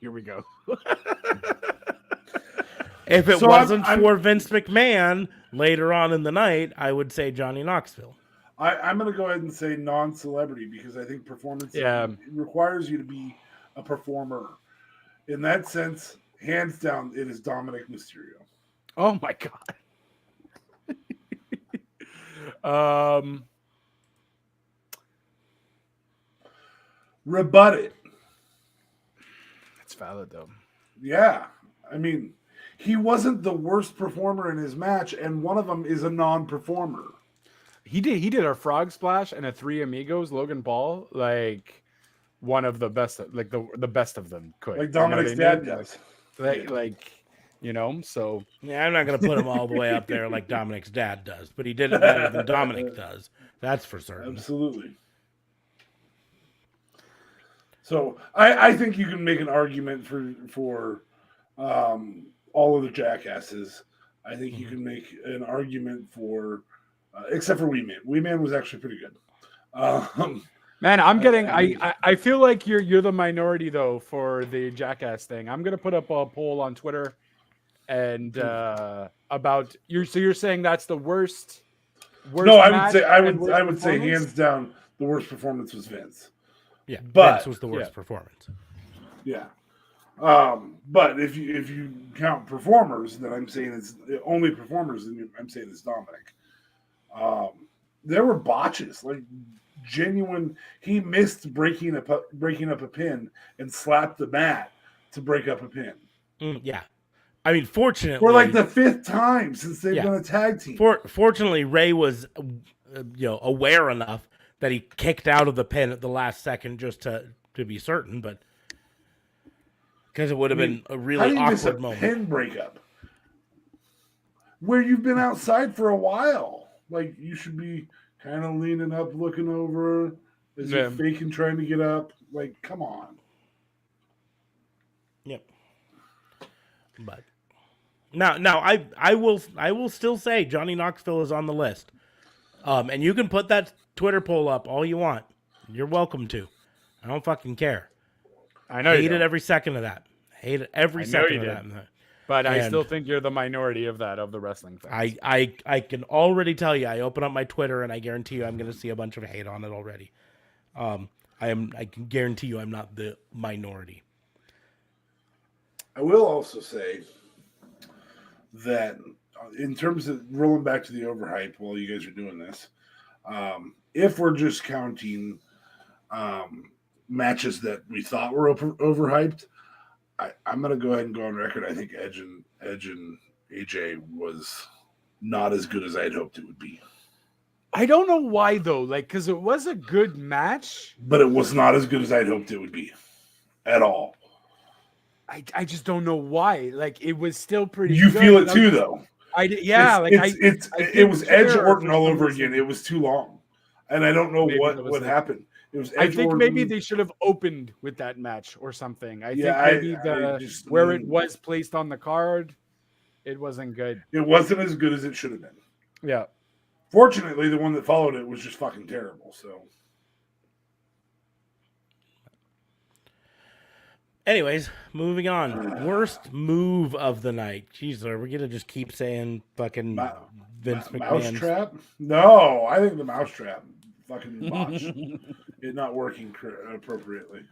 Here we go. If it So wasn't I'm- for Vince McMahon later on in the night, I would say Johnny Knoxville. I'm going to go ahead and say non-celebrity because I think performance requires you to be a performer. In that sense, hands down, it is Dominic Mysterio. Oh my god. Rebut it. It's valid though. Yeah. I mean, he wasn't the worst performer in his match, and one of them is a non-performer. He did a frog splash and a Three Amigos Logan Paul, like one of the best, like the best of them could. Like Dominic's dad does. Like so Yeah, I'm not going to put him all the way up there like Dominic's dad does, but he did it better than Dominic does. That's for certain. Absolutely. So I think you can make an argument for all of the jackasses. I think you can make an argument for, except for Wee Man. Wee Man was actually pretty good. Man, I'm getting. I feel like you're the minority though for the jackass thing. I'm gonna put up a poll on Twitter, and about you. So you're saying that's the worst. No, I would match say hands down the worst performance was Vince. Yeah, but Vince was the worst performance. Yeah. But if you count performers, then I'm saying it's only performers, then I'm saying it's Dominic. There were botches, like genuine. He missed breaking up a pin and slapped the mat to break up a pin. Yeah, I mean, fortunately, for like the 5th time since they've been a tag team. Fortunately, Ray was aware enough that he kicked out of the pin at the last second just to be certain, but. Because it would have been a really awkward moment. Pin breakup where you've been outside for a while. Like you should be kind of leaning up, looking over as you're faking trying to get up. Like, come on. Yep. But now I will still say Johnny Knoxville is on the list. And you can put that Twitter poll up all you want. You're welcome to. I don't fucking care. I know hated every second of that. Hated every second of that. But I still think you're the minority of the wrestling fans. I can already tell you. I open up my Twitter and I guarantee you I'm going to see a bunch of hate on it already. I can guarantee you I'm not the minority. I will also say that in terms of rolling back to the overhype while you guys are doing this, if we're just counting matches that we thought were overhyped, I'm going to go ahead and go on record. I think Edge and AJ was not as good as I'd hoped it would be. I don't know why though, like because it was a good match, but it was not as good as I'd hoped it would be, at all. I just don't know why. Like it was still pretty. You good. feel it too, though. It was Edge Orton all over again. It was too long, and I don't know what happened. It was. I think maybe they should have opened with that match or something. I think maybe where it was placed on the card, it wasn't good. It wasn't as good as it should have been. Yeah. Fortunately, the one that followed it was just fucking terrible. So. Anyways, moving on. Worst move of the night. Jeez, are we gonna just keep saying fucking Vince McMahon? Mousetrap? No, I think the mousetrap fucking botch. It not working appropriately.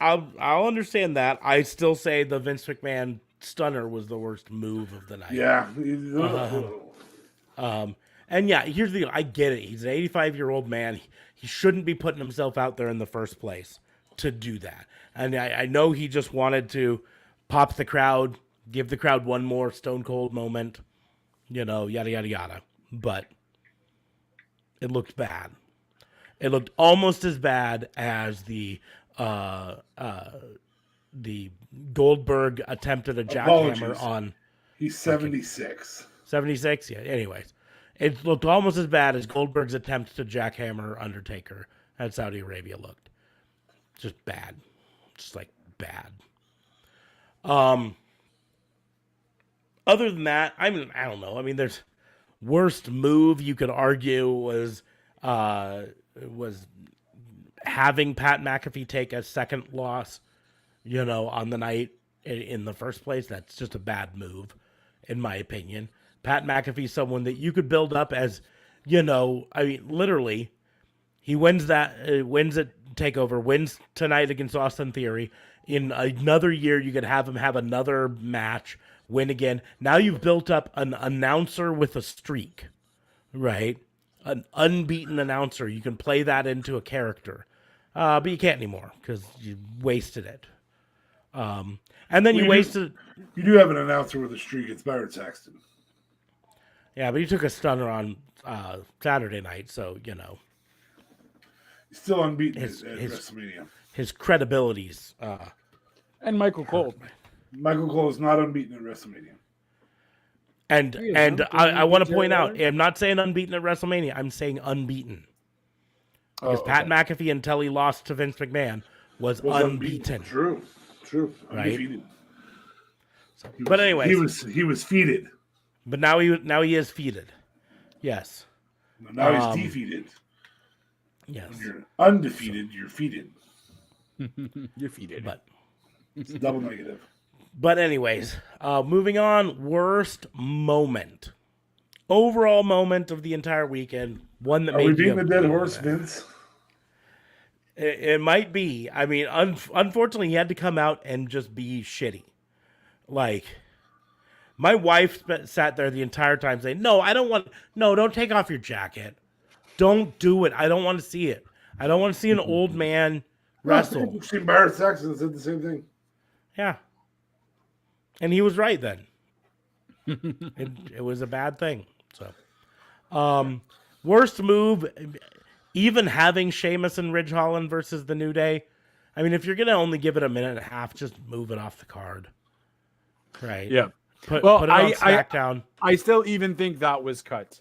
I'll understand that. I still say the Vince McMahon stunner was the worst move of the night. Yeah. And yeah, here's the deal. I get it. He's an 85-year-old man. He shouldn't be putting himself out there in the first place to do that. And I know he just wanted to pop the crowd, give the crowd one more Stone Cold moment, yada, yada, yada. But it looked bad. It looked almost as bad as the Goldberg attempted a jackhammer on. He's 76. 76? Yeah, anyways. It looked almost as bad as Goldberg's attempt to jackhammer Undertaker at Saudi Arabia looked. Just bad. Just like bad. Other than that, I don't know. I mean, there's worst move you could argue was having Pat McAfee take a second loss on the night in the first place. That's just a bad move, in my opinion. Pat McAfee's someone that you could build up as, literally, he wins wins at TakeOver, wins tonight against Austin Theory. In another year, you could have him have another match, win again. Now you've built up an announcer with a streak, right? An unbeaten announcer. You can play that into a character. But you can't anymore because you wasted it. And then you wasted... You do have an announcer with a streak. It's Byron Saxton. Yeah, but he took a stunner on Saturday night, so, He's still unbeaten at WrestleMania. His credibilities. And Michael Cole. Michael Cole is not unbeaten at WrestleMania. And I want to point out, I'm not saying unbeaten at WrestleMania. I'm saying unbeaten. Because Pat McAfee, until he lost to Vince McMahon, was unbeaten. True. Right? Undefeated. But anyway, he was feated. But now he is feated. Yes. Now he's defeated. Yes. When you're undefeated, you're feated. You're feated. But it's double negative. But anyways, moving on. Worst moment. Overall moment of the entire weekend. One that Are we beating the dead horse, Vince? It might be. I mean, unfortunately, he had to come out and just be shitty. Like, my wife sat there the entire time saying, don't take off your jacket. Don't do it. I don't want to see it. I don't want to see an old man wrestle. You've seen Byron Saxton said the same thing. Yeah. And he was right then. It was a bad thing. So, worst move, even having Sheamus and Ridge Holland versus the New Day. I mean, if you're going to only give it a minute and a half, just move it off the card. Right. Yeah. Put it on SmackDown. I still even think that was cut.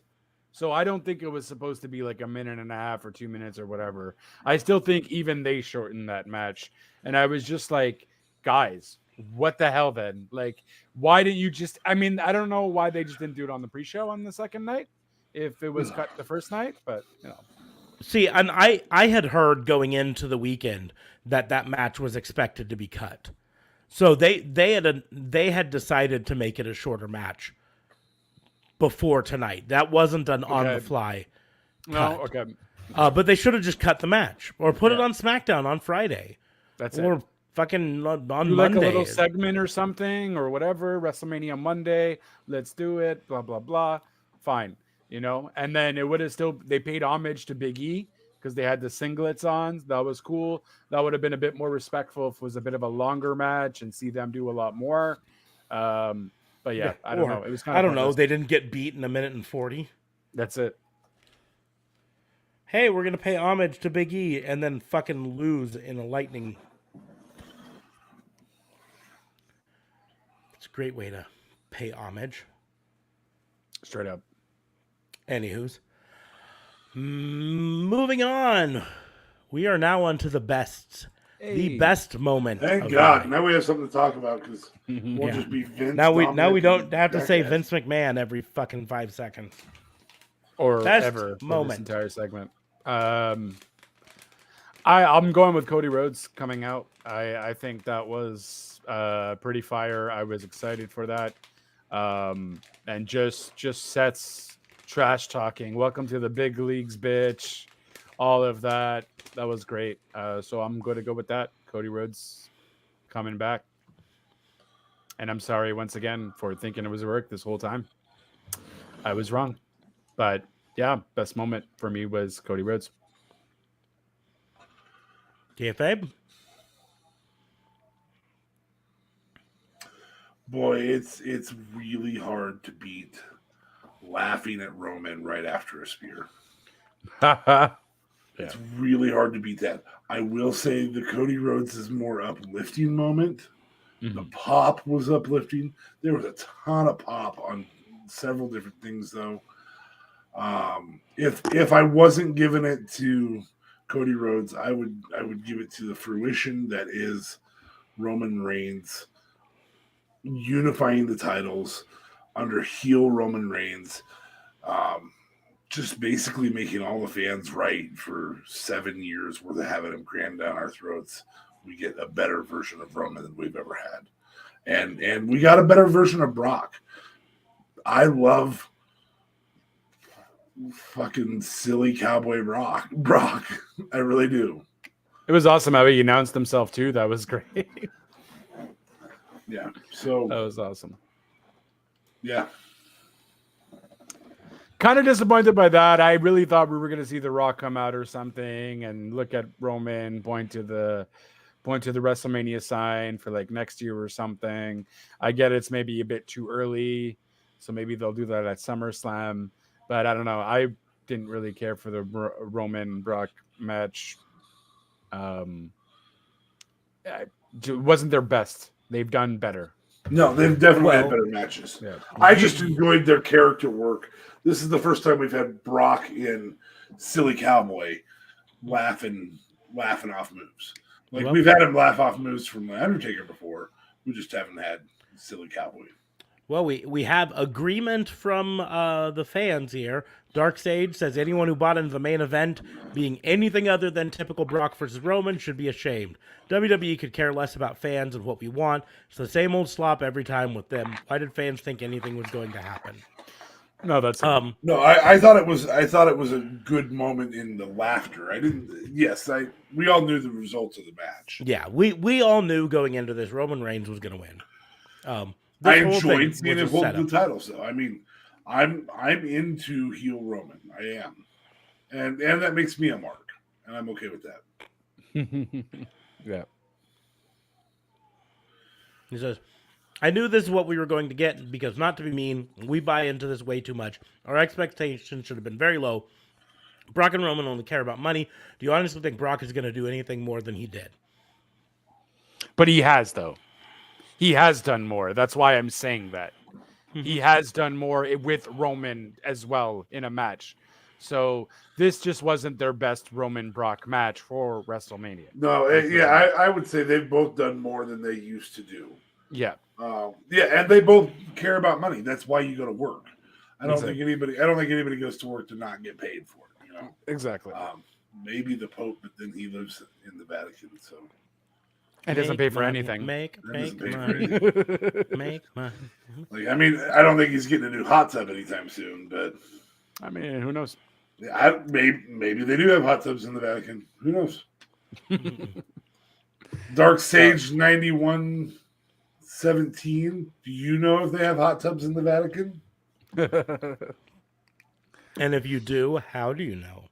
So I don't think it was supposed to be like a minute and a half or 2 minutes or whatever. I still think even they shortened that match. And I was just like, guys, what the hell then? Like, why didn't you just... I mean, I don't know why they just didn't do it on the pre-show on the second night if it was cut the first night, but, See, and I had heard going into the weekend that match was expected to be cut. So they had decided to make it a shorter match before tonight. That wasn't an on the fly cut. No, okay. But they should have just cut the match or put it on SmackDown on Friday. That's or it. Fucking on Monday. Like a little segment or something or whatever. WrestleMania Monday. Let's do it. Blah blah blah. Fine, And then it would have they paid homage to Big E because they had the singlets on. That was cool. That would have been a bit more respectful if it was a bit of a longer match and see them do a lot more. But yeah, I don't know. It was kind of I don't know. They didn't get beat in a minute and 40. That's it. Hey, we're gonna pay homage to Big E and then fucking lose in a lightning. It's a great way to pay homage. Straight up. Anywho's. Moving on. We are now on to the best. Hey. The best moment. Thank God. Now we have something to talk about because we'll just be Vince. Now we don't have to say Vince McMahon every fucking 5 seconds. Or best ever moment. This entire segment. I'm going with Cody Rhodes coming out. I think that was pretty fire. I was excited for that. And just sets trash talking. Welcome to the big leagues, bitch. All of that. That was great. So I'm going to go with that. Cody Rhodes coming back. And I'm sorry once again for thinking it was work this whole time. I was wrong. But yeah, best moment for me was Cody Rhodes. Kayfabe? Boy, it's really hard to beat laughing at Roman right after a spear. It's really hard to beat that. I will say the Cody Rhodes is more uplifting moment. Mm-hmm. The pop was uplifting. There was a ton of pop on several different things, though. If I wasn't giving it to Cody Rhodes, I would give it to the fruition that is Roman Reigns unifying the titles under heel Roman Reigns. Just basically making all the fans right for 7 years worth of having him crammed down our throats we get a better version of Roman than we've ever had. And we got a better version of Brock. I love fucking silly cowboy Brock. I really do. It was awesome how he announced himself too. That was great. Yeah. So That was awesome. yeah. Kind of disappointed by that. I really thought we were going to see The Rock come out or something and look at Roman, point to the WrestleMania sign for like next year or something. I get it's maybe a bit too early, so maybe they'll do that at SummerSlam. But I don't know. I didn't really care for the Roman Brock match. It wasn't their best. They've done better. No, they've definitely had better matches. Yeah. I just enjoyed their character work. This is the first time we've had Brock in silly cowboy laughing off moves. Like we've had him laugh off moves from the Undertaker before. We just haven't had silly cowboy. Well, we have agreement from the fans here. Dark Sage says anyone who bought into the main event being anything other than typical Brock versus Roman should be ashamed. WWE could care less about fans and what we want. It's the same old slop every time with them. Why did fans think anything was going to happen? No, that's no. I thought it was a good moment in the laughter. I didn't. Yes, we all knew the results of the match. Yeah, we all knew going into this Roman Reigns was going to win. I enjoyed seeing him hold the titles, though. I mean, I'm into heel Roman. I am, and that makes me a mark, and I'm okay with that. Yeah. He says, I knew this is what we were going to get because, not to be mean, we buy into this way too much. Our expectations should have been very low. Brock and Roman only care about money. Do you honestly think Brock is going to do anything more than he did? But he has, though. He has done more. That's why I'm saying that. He has done more with Roman as well in a match. So this just wasn't their best Roman Brock match for WrestleMania. No, I would say they've both done more than they used to do. Yeah. And they both care about money. That's why you go to work. I don't think anybody goes to work to not get paid for it. You know, exactly. Maybe the Pope, but then he lives in the Vatican, so and doesn't pay for anything. Make money. Make money. Like, I mean, I don't think he's getting a new hot tub anytime soon, but I mean, who knows? Maybe they do have hot tubs in the Vatican. Who knows? Dark Sage 9117. Do you know if they have hot tubs in the Vatican? And if you do, how do you know?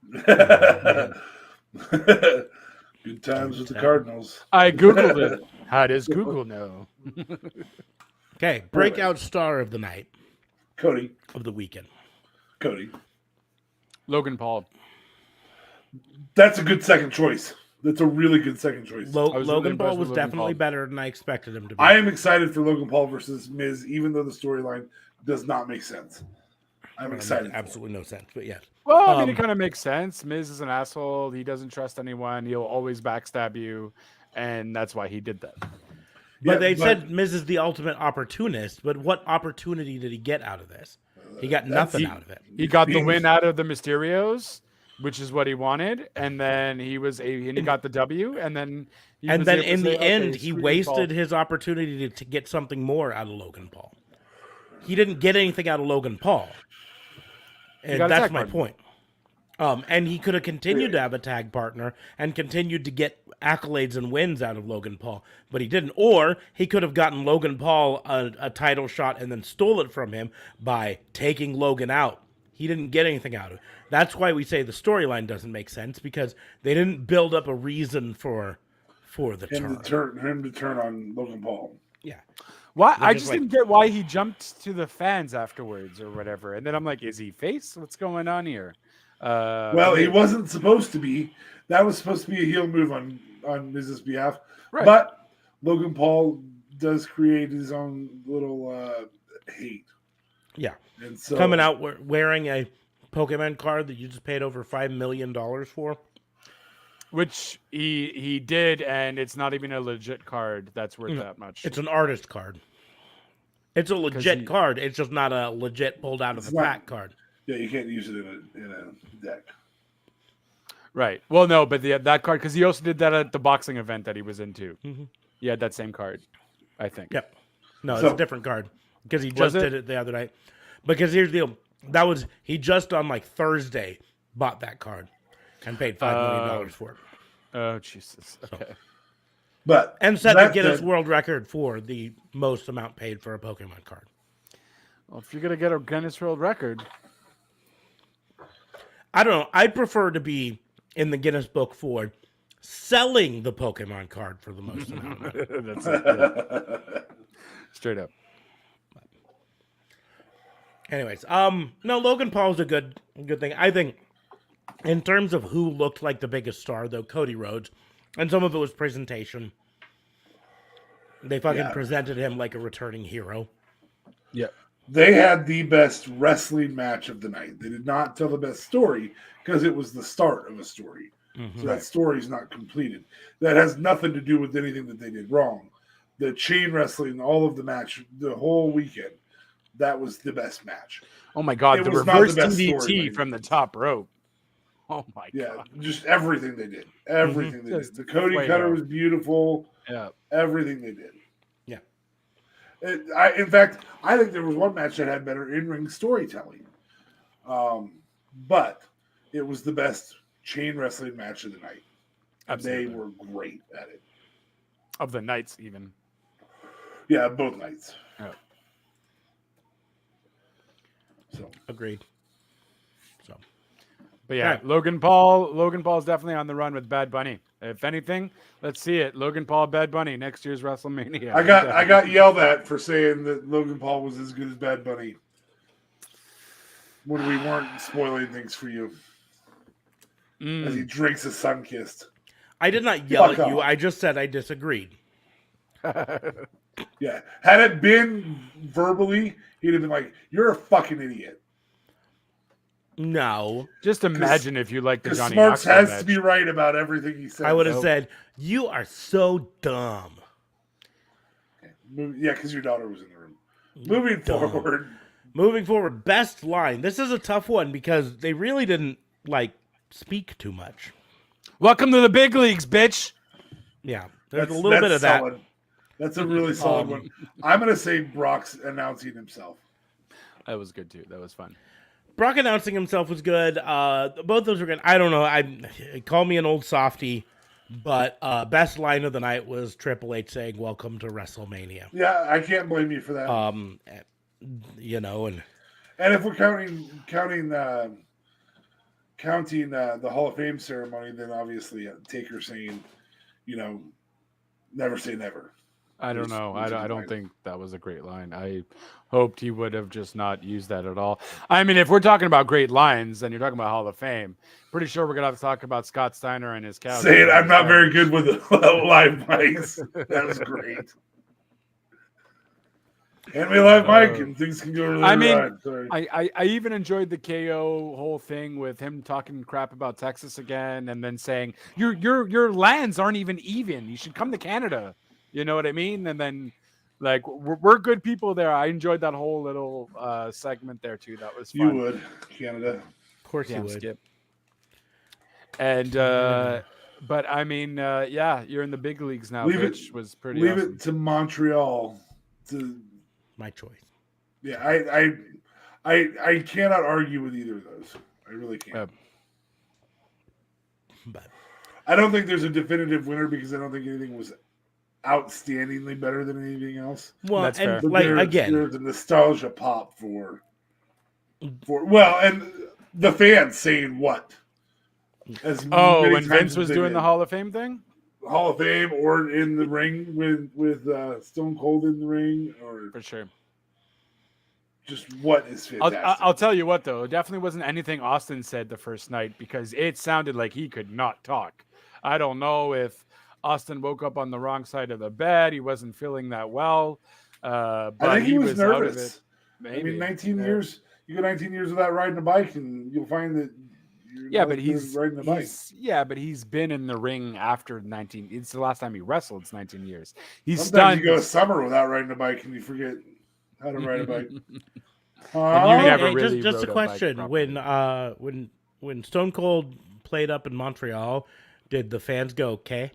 Good times with the Cardinals. I Googled it. How does Google know? Okay, breakout star of the night. Cody. Of the weekend. Cody. Logan Paul. That's a good second choice. That's a really good second choice. Logan Paul was definitely better than I expected him to be. I am excited for Logan Paul versus Miz, even though the storyline does not make sense. I'm excited. Absolutely no sense, but yes. Well, I mean, it kind of makes sense. Miz is an asshole. He doesn't trust anyone. He'll always backstab you, and that's why he did that. But they said Miz is the ultimate opportunist, but what opportunity did he get out of this? He got nothing out of it. He got the win out of the Mysterios, which is what he wanted, and then he got the W, and then in the end, he wasted his opportunity to get something more out of Logan Paul. He didn't get anything out of Logan Paul, and that's my point. And he could have continued to have a tag partner and continued to get accolades and wins out of Logan Paul, but he didn't. Or he could have gotten Logan Paul a title shot and then stole it from him by taking Logan out. He didn't get anything out of it. That's why we say the storyline doesn't make sense, because they didn't build up a reason for the him to turn on Logan Paul. Yeah. Why? I just didn't get why he jumped to the fans afterwards or whatever. And then I'm like, is he face? What's going on here? He wasn't supposed to be. That was supposed to be a heel move on Miz's behalf. Right. But Logan Paul does create his own little hate. Yeah. And so coming out wearing a Pokemon card that you just paid over $5 million for. Which he did, and it's not even a legit card that's worth that much. It's an artist card. It's a legit card. It's just not a legit pulled out of the pack card. Yeah, you can't use it in a deck. Right. Well, no, but that card, because he also did that at the boxing event that he was into. Mm-hmm. He had that same card, I think. Yep. No, it's So- a different card because he Was just it? did it the other night. Because here's the deal. He just on like Thursday bought that card and paid $5 million for it. Oh, Jesus. Okay. But And set the that Guinness said- World Record for the most amount paid for a Pokemon card. Well, if you're going to get a Guinness World Record, I don't know. I'd prefer to be in the Guinness Book for selling the Pokemon card for the most amount of money. that's it. Yeah. Straight up. Anyways, no, Logan Paul's a good thing. I think in terms of who looked like the biggest star, though, Cody Rhodes, and some of it was presentation. They fucking presented him like a returning hero. Yeah. They had the best wrestling match of the night. They did not tell the best story because it was the start of a story. So that story is not completed. That has nothing to do with anything that they did wrong. The chain wrestling, all of the match, the whole weekend, that was the best match. Oh, my God. It The was not the reverse best DDT storyline. from the top rope. Oh, my Yeah, God. just everything they did. Everything they Just did. The Cody way Cutter out. was beautiful. Yeah. Everything they did. Yeah. In fact, I think there was one match that had better in-ring storytelling. But it was the best chain wrestling match of the night. Absolutely. They were great at it. Of the nights, even. Yeah, both nights. Yeah. So Agreed. So, But yeah, Okay. Logan Paul's definitely on the run with Bad Bunny. If anything, let's see it. Logan Paul, Bad Bunny next year's WrestleMania. I got yelled at for saying that Logan Paul was as good as Bad Bunny when we weren't spoiling things for you as he drinks a sun kissed. I did not yell Fuck at you. off. I just said I disagreed. Yeah, had it been verbally, he'd have been like, "You're a fucking idiot." No. Just imagine if you like the Because Johnny Smarks Knoxville has match. to be right about everything he says. I would have Nope. said, you are so dumb. Yeah, because your daughter was in the room. Moving Dumb. forward, Moving forward, best line. This is a tough one because they really didn't, speak too much. Welcome to the big leagues, bitch. Yeah. There's that's a little bit of that. solid. That's a really solid one. I'm going to say Brock's announcing himself. That was good too. That was fun. Brock announcing himself was good. Both those were good. I don't know. Call me an old softy, but best line of the night was Triple H saying, "Welcome to WrestleMania." Yeah, I can't blame you for that. And And if we're counting the Hall of Fame ceremony, then obviously Taker saying, never say never. I don't Was- know. was I a don't line. think that was a great line. I hoped he would have just not used that at all. I mean, if we're talking about great lines, then you're talking about Hall of Fame. Pretty sure we're gonna have to talk about Scott Steiner and his couch. Saying I'm not very good with live mics. That was great. And we live mic and things can go really I mean, right. Sorry. I even enjoyed the KO whole thing with him talking crap about Texas again, and then saying your lands aren't even. You should come to Canada. You know what I mean? And then like we're good people there. I enjoyed that whole little segment there too. That was fun. You would, Canada. of course Yeah, you would. Skip. And but I mean, yeah, you're in the big leagues now, Leave it- which was pretty Leave awesome. it to Montreal. My choice. Yeah, I cannot argue with either of those. I really can't. But I don't think there's a definitive winner because I don't think anything was outstandingly better than anything else. well, That's and fair. But again, there's a nostalgia pop for and the fans saying what? As Oh, many when times Vince as was they doing did. the Hall of Fame thing? Hall of Fame or in the ring with Stone Cold in the ring or For sure. just what is fantastic. I'll tell you what, though. It definitely wasn't anything Austin said the first night because it sounded like he could not talk. I don't know if Austin woke up on the wrong side of the bed. He wasn't feeling that well. But I think he was out of it. nervous. Maybe. I mean, 19 Yeah. years. You go 19 years without riding a bike, and you'll find that. You're Yeah, not but good he's at riding a bike. but he's been in the ring after 19. It's the last time he wrestled. It's 19 years. He's Sometimes done. you go a summer without riding a bike, and you forget how to ride a bike. And you Huh? never hey, really just a rode a bike question: properly. when Stone Cold played up in Montreal, did the fans go okay?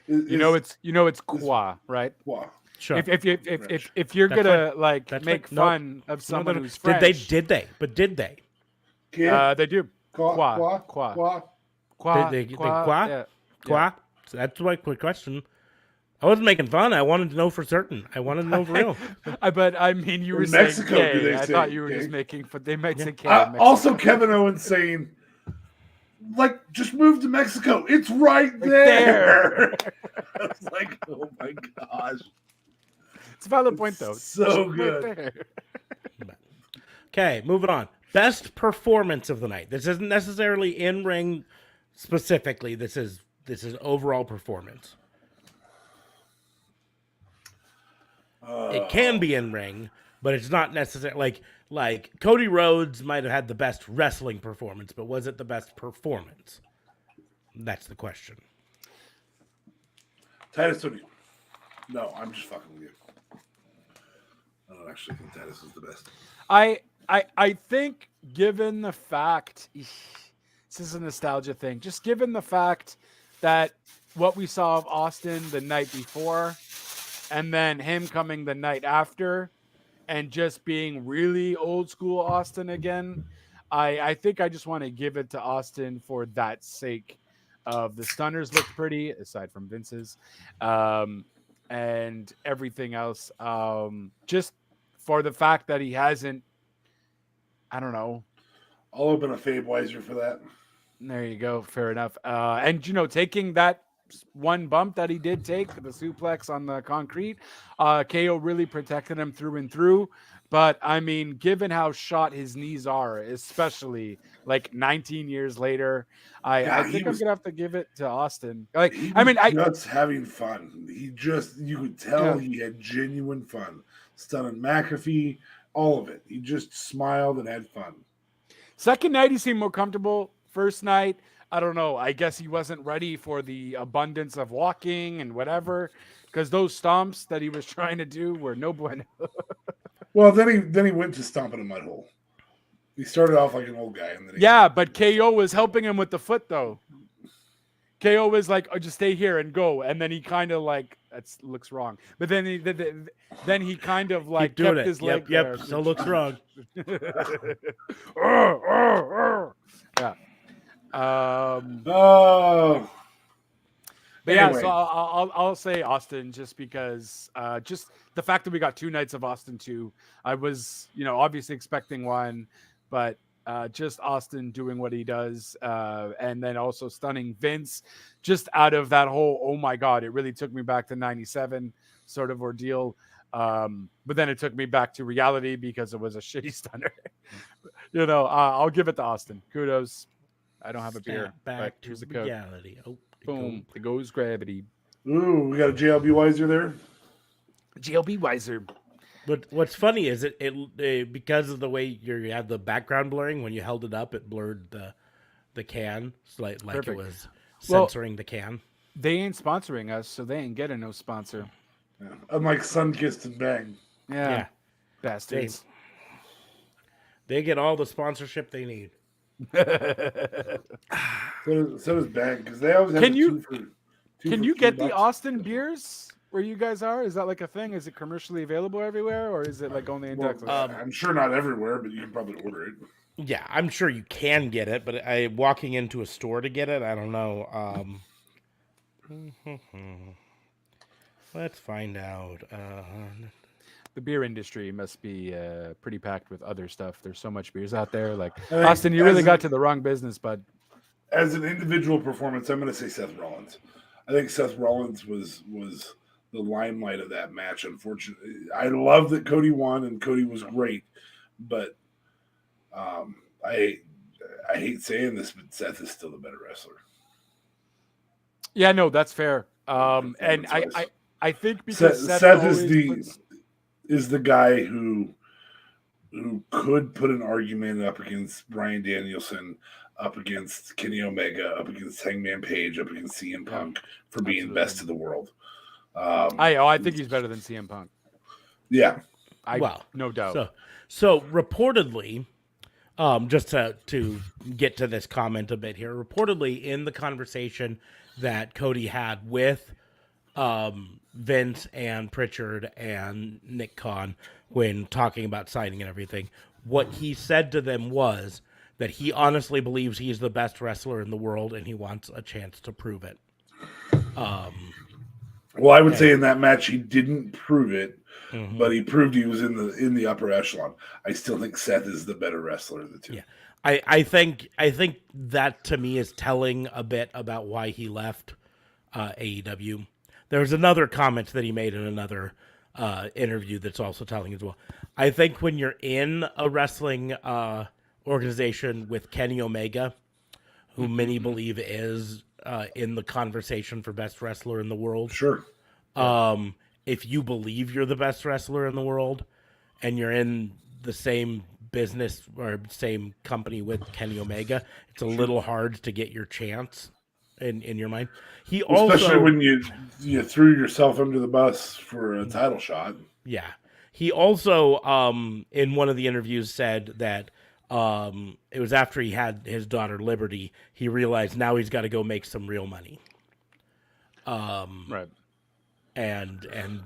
It's quoi, right? Wow. Sure. If you're That's gonna fine. like That's make fine. Nope. fun of someone who's Did French, they? Did they? they do. Quoi. They quoi? Yeah. Quoi? So that's my quick question. I wasn't making fun. I wanted to know for certain. I wanted to know for real. But I mean, you were In saying Mexico, gay. do they I say thought you were gay? just making fun. They might say gay. in Mexico. Also, Kevin Owens saying, like, just move to Mexico. It's right there. I was like, oh my gosh. It's a valid point, though. So Right good. there. Okay, moving on. Best performance of the night. This isn't necessarily in ring specifically. This is overall performance. It can be in ring, but it's not necessarily like Cody Rhodes might have had the best wrestling performance, but was it the best performance? That's the question. Titus Tony. No, I'm just fucking with you. I don't actually think Titus is the best. I think, given the fact, this is a nostalgia thing, just given the fact that what we saw of Austin the night before and then him coming the night after and just being really old school Austin again, I think I just want to give it to Austin for that sake of the stunners looked pretty, aside from Vince's, and everything else. Just for the fact that he hasn't, I don't know. I'll open a Fabe Weiser for that. There you go. Fair enough. And, taking that one bump that he did take, the suplex on the concrete, KO really protected him through and through. But, I mean, given how shot his knees are, especially like 19 years later, I think I'm going to have to give it to Austin. Just having fun. You could tell he had genuine fun. Stunning McAfee, all of it. He just smiled and had fun. Second night, he seemed more comfortable. First night, I don't know. I guess he wasn't ready for the abundance of walking and whatever, because those stomps that he was trying to do were no bueno. Well, then he went to stomp in a mud hole. He started off like an old guy. And then but KO was helping him with the foot, though. KO was like, "Oh, just stay here and go," and then he kind of like that looks wrong. But then he kind of like kept his leg there. Yep, still looks wrong. Yeah. But anyway. so I'll say Austin just because just the fact that we got 2 nights of Austin 2. I was obviously expecting one, but just Austin doing what he does, and then also stunning Vince just out of that whole, oh my God, it really took me back to 97 sort of ordeal. But then it took me back to reality because it was a shitty stunner. I'll give it to Austin. Kudos. I don't have a beer. Back to reality. Oh, boom. There goes gravity. Ooh, we got a JLB Weiser there. JLB Weiser. But what's funny is it because of the way you had the background blurring, when you held it up, it blurred the can. It's like it was censoring the can. They ain't sponsoring us, so they ain't getting no sponsor. Yeah. Unlike Sunkissed and Bang. Yeah. Bastards. They get all the sponsorship they need. So does Bang, because they always have Can you get the Austin beers where you guys are? Is that like a thing? Is it commercially available everywhere, or is it like only in Texas? I'm sure not everywhere, but you can probably order it. Yeah, I'm sure you can get it, but walking into a store to get it, I don't know. Let's find out. The beer industry must be pretty packed with other stuff. There's so much beers out there. Like, Austin, you really got to the wrong business, bud. As an individual performance, I'm going to say Seth Rollins. I think Seth Rollins was the limelight of that match. Unfortunately, I love that Cody won and Cody was great, but I hate saying this, but Seth is still the better wrestler. Yeah, no, that's fair. And I think because Seth is the guy who could put an argument up against Bryan Danielson, up against Kenny Omega, up against Hangman Page, up against CM Punk for being best of the world. I think he's better than CM Punk. Yeah. No doubt. So reportedly, Just to get to this comment a bit here. Reportedly, in the conversation that Cody had with Vince and Pritchard and Nick Khan when talking about signing and everything, what he said to them was that he honestly believes he's the best wrestler in the world and he wants a chance to prove it. Well, I would say in that match he didn't prove it, but he proved he was in the upper echelon. I still think Seth is the better wrestler of the two. Yeah. I think that to me is telling a bit about why he left AEW. There was another comment that he made in another interview that's also telling as well. I think when you're in a wrestling organization with Kenny Omega, who many believe is in the conversation for best wrestler in the world. Sure. If you believe you're the best wrestler in the world and you're in the same business or same company with Kenny Omega, it's a little hard to get your chance in your mind. He Especially also, when you threw yourself under the bus for a title shot. yeah. He also, in one of the interviews said that it was after he had his daughter Liberty, he realized now he's got to go make some real money. Right. And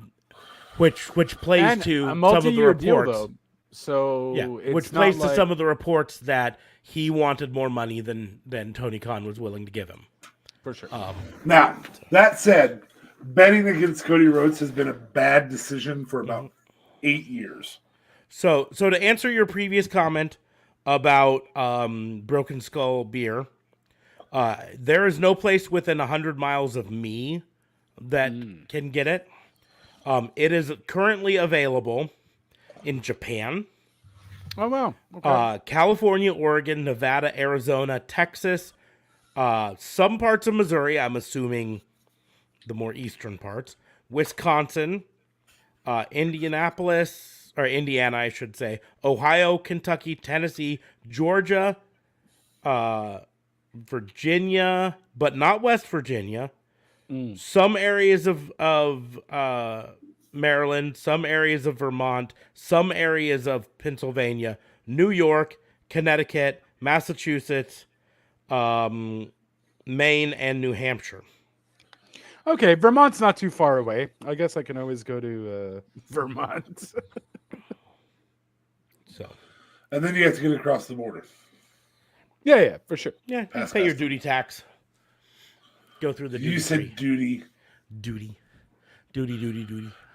which plays And to a some of the multi-year deal, reports. though. So Yeah, it's which not plays to like- some of the reports that he wanted more money than Tony Khan was willing to give him. for sure. Now, that said, betting against Cody Rhodes has been a bad decision for about 8 years. So to answer your previous comment about Broken Skull beer, there is no place within 100 miles of me that can get it. It is currently available in Japan, Oh wow. Okay. California, Oregon, Nevada, Arizona, Texas, some parts of Missouri, I'm assuming the more eastern parts, Wisconsin, Indianapolis, or Indiana, I should say, Ohio, Kentucky, Tennessee, Georgia, Virginia, but not West Virginia, some areas of Maryland, some areas of Vermont, some areas of Pennsylvania, New York, Connecticut, Massachusetts, Maine, and New Hampshire. Okay, Vermont's not too far away. I guess I can always go to Vermont. So, And then you have to get across the border. yeah, for sure. yeah, you Pass pay your custom. duty tax. Go through the duty You said free. duty. Duty.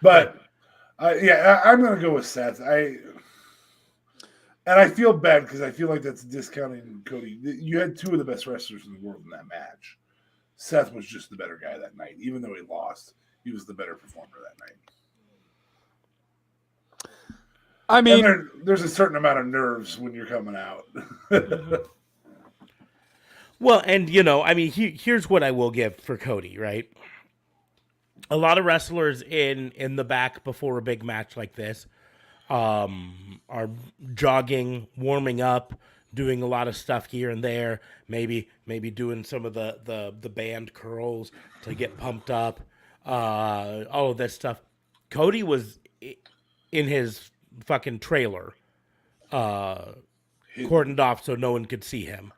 But I'm going to go with Seth. And I feel bad because I feel like that's discounting Cody. You had two of the best wrestlers in the world in that match. Seth was just the better guy that night. Even though he lost, he was the better performer that night. I mean, And there's a certain amount of nerves when you're coming out. Well, and I mean, here's what I will give for Cody, right? A lot of wrestlers in the back before a big match like this are jogging, warming up, doing a lot of stuff here and there, maybe doing some of the band curls to get pumped up, all of this stuff. Cody was in his fucking trailer, cordoned off so no one could see him.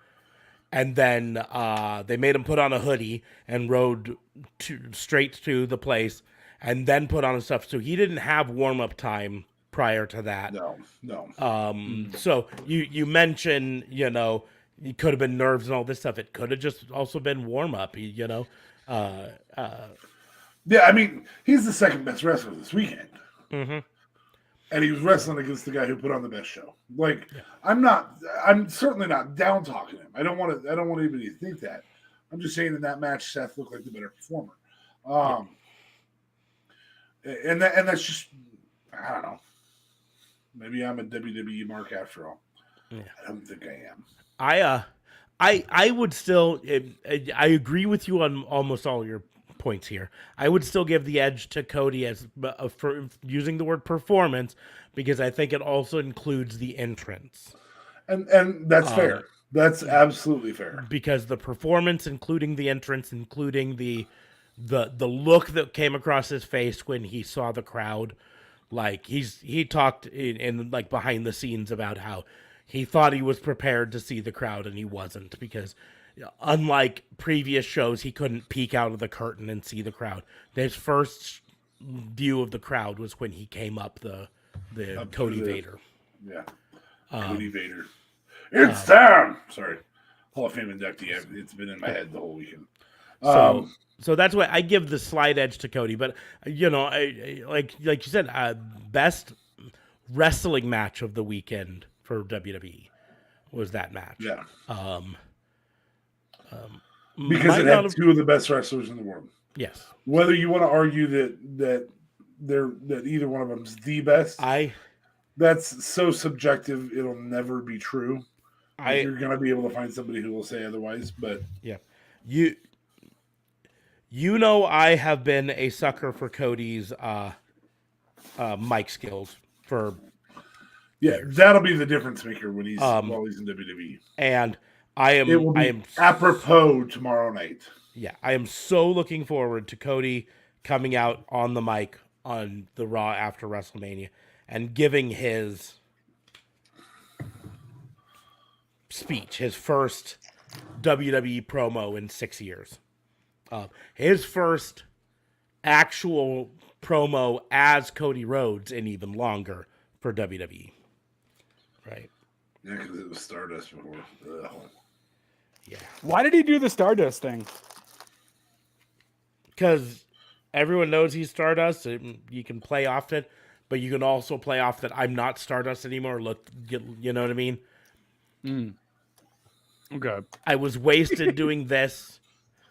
And then they made him put on a hoodie and rode straight to the place and then put on his stuff. So he didn't have warm-up time prior to that. No. So you mentioned, it could have been nerves and all this stuff. It could have just also been warm-up, Yeah, I mean, he's the second best wrestler this weekend. Mm-hmm. And he was wrestling against the guy who put on the best show. Like, I'm certainly not down talking him. I don't want anybody to think that. I'm just saying in that match, Seth looked like the better performer. And that's just, I don't know. Maybe I'm a WWE mark after all. Yeah. I don't think I am. I would still, I agree with you on almost all your points here. I would still give the edge to Cody as for using the word performance because I think it also includes the entrance. And that's fair. That's absolutely fair. Because the performance, including the entrance, including the look that came across his face when he saw the crowd, like he talked in like behind the scenes about how he thought he was prepared to see the crowd, and he wasn't, because unlike previous shows, he couldn't peek out of the curtain and see the crowd. His first view of the crowd was when he came up the Cody Vader. Yeah. Cody Vader. It's time! Sorry. Hall of Fame inductee. It's been in my head the whole weekend. So that's why I give the slight edge to Cody. But, like you said, best wrestling match of the weekend for WWE was that match. Yeah. Because it had two of the best wrestlers in the world. Yes. Whether you want to argue that either one of them is the best, that's so subjective. It'll never be true. You're going to be able to find somebody who will say otherwise. But yeah, I have been a sucker for Cody's mic skills for. Yeah, that'll be the difference maker when he's while he's in WWE. And I am apropos tomorrow night. Yeah, I am so looking forward to Cody coming out on the mic on the Raw after WrestleMania and giving his speech, his first WWE promo in 6 years. His first actual promo as Cody Rhodes in even longer for WWE. Right. Yeah, because it was Stardust before. Ugh. Yeah. Why did he do the Stardust thing? Because everyone knows he's Stardust. And you can play off it, but you can also play off that I'm not Stardust anymore. You know what I mean? Okay. I was wasted doing this,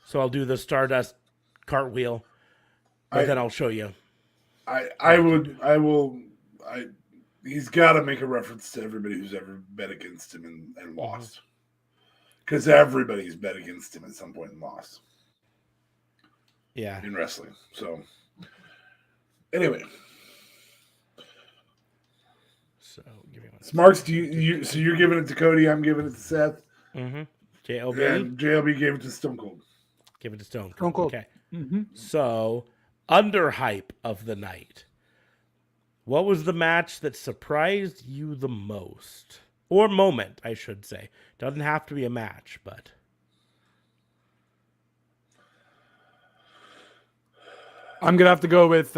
so I'll do the Stardust cartwheel, but then I'll show you. He's got to make a reference to everybody who's ever bet against him and lost. Because everybody's bet against him at some point and lost. Yeah. In wrestling. So, anyway. So, give me one. Smarks, so you're giving it to Cody, I'm giving it to Seth. Mm-hmm. JLB? And JLB gave it to Stone Cold. Give it to Stone Cold. Stone Cold. Okay. Mm-hmm. So, underhype of the night. What was the match that surprised you the most? Or moment, I should say. Doesn't have to be a match, but... I'm going to have to go with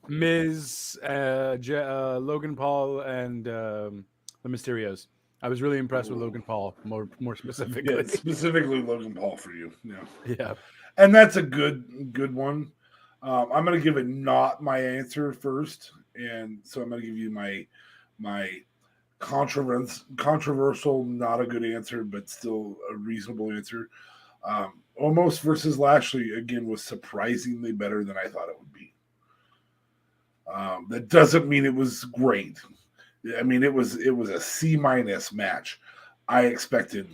Miz, Logan Paul, and the Mysterios. I was really impressed with Logan Paul, more specifically. Yeah, specifically Logan Paul for you. Yeah. And that's a good one. I'm going to give it not my answer first. And so I'm going to give you my controversial, not a good answer, but still a reasonable answer. Omos versus Lashley, again, was surprisingly better than I thought it would be. That doesn't mean it was great. I mean, it was a C- match. I expected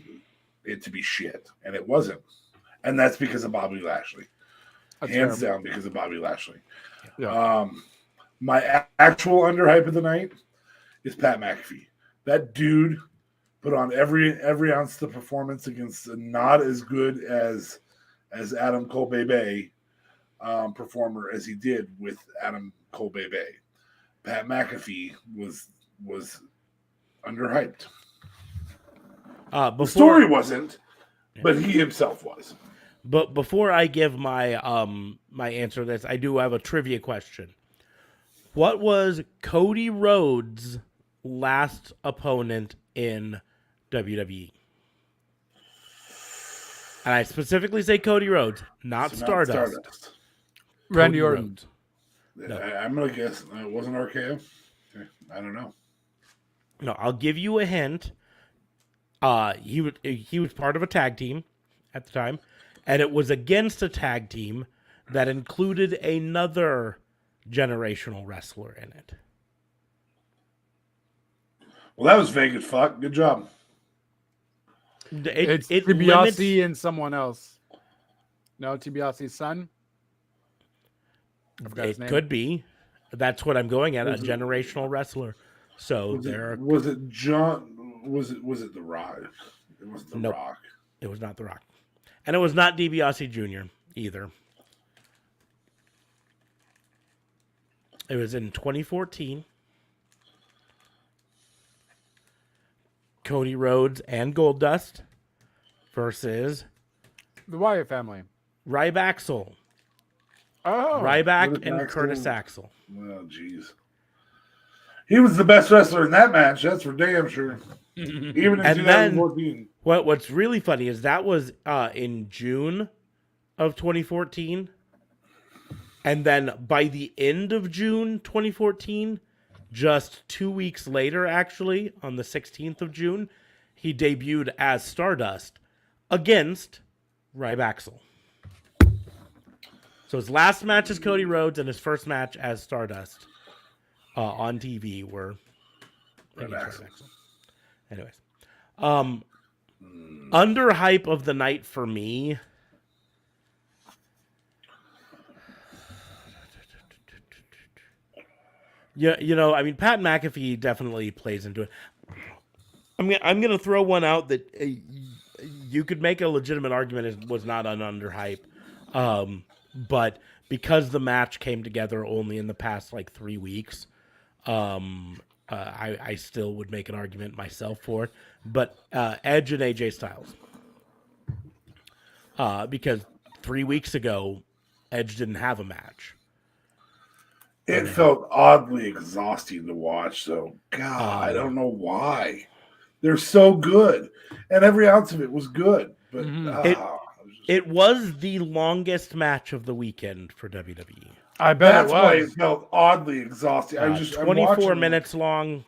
it to be shit, and it wasn't. And that's because of Bobby Lashley. Hands down because of Bobby Lashley. Yeah. My actual underhype of the night is Pat McAfee. That dude put on every ounce of the performance against a not as good as Adam Cole Bay performer as he did with Adam Cole Bay. Pat McAfee was underhyped. The story wasn't, but he himself was. But before I give my my answer to this, I do have a trivia question. What was Cody Rhodes' last opponent in WWE? And I specifically say Cody Rhodes, not Stardust. Randy Orton. No. I'm going to guess it wasn't RKO. I don't know. No, I'll give you a hint. He was part of a tag team at the time, and it was against a tag team that included another generational wrestler in it. Well, that was vague as fuck. Good job. It's DiBiase and someone else. No, DiBiase's son. I forgot his name. Could be. That's what I'm going at. A generational wrestler. So was it John? Was it The Rock? It wasn't The Rock. It was not The Rock, and it was not DiBiase Jr. either. It was in 2014. Cody Rhodes and Goldust versus The Wyatt family. Ryback, Oh. Ryback Curtis and Axel. Curtis Axel. Oh, jeez. He was the best wrestler in that match. That's for damn sure. Even in And then 2014. what's really funny is that was in June of 2014. And then by the end of June 2014, just 2 weeks later, actually, on the 16th of June, he debuted as Stardust against Ryback. So his last match as Cody Rhodes and his first match as Stardust on TV were against Ryback. Anyways, under hype of the night for me. Yeah, I mean, Pat McAfee definitely plays into it. I'm gonna throw one out that you could make a legitimate argument it was not an under hype, but because the match came together only in the past like 3 weeks, I still would make an argument myself for it. But Edge and AJ Styles, because 3 weeks ago, Edge didn't have a match. It felt oddly exhausting to watch, though. God, I don't know why. They're so good. And every ounce of it was good. But it was the longest match of the weekend for WWE. I bet that's it why it was. felt oddly exhausting. 24 minutes long.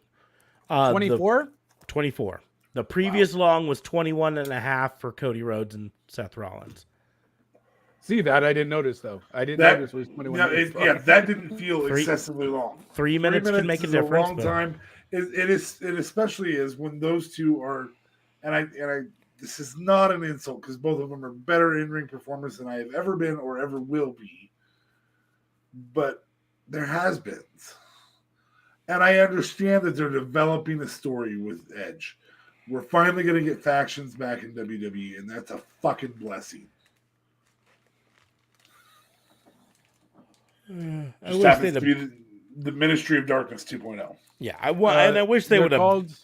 24? 24. The previous long was 21 and a half for Cody Rhodes and Seth Rollins. See, that I didn't notice, though. I didn't notice it was 21 minutes long. Yeah, that didn't feel excessively long. 3 minutes can make a is difference. A long time. It especially is when those two are, and I. This is not an insult because both of them are better in-ring performers than I have ever been or ever will be. But there has been, and I understand that they're developing a story with Edge. We're finally going to get factions back in WWE, and that's a fucking blessing. I Just wish happens they'd to be the Ministry of Darkness 2.0. Yeah, and I wish they would have called.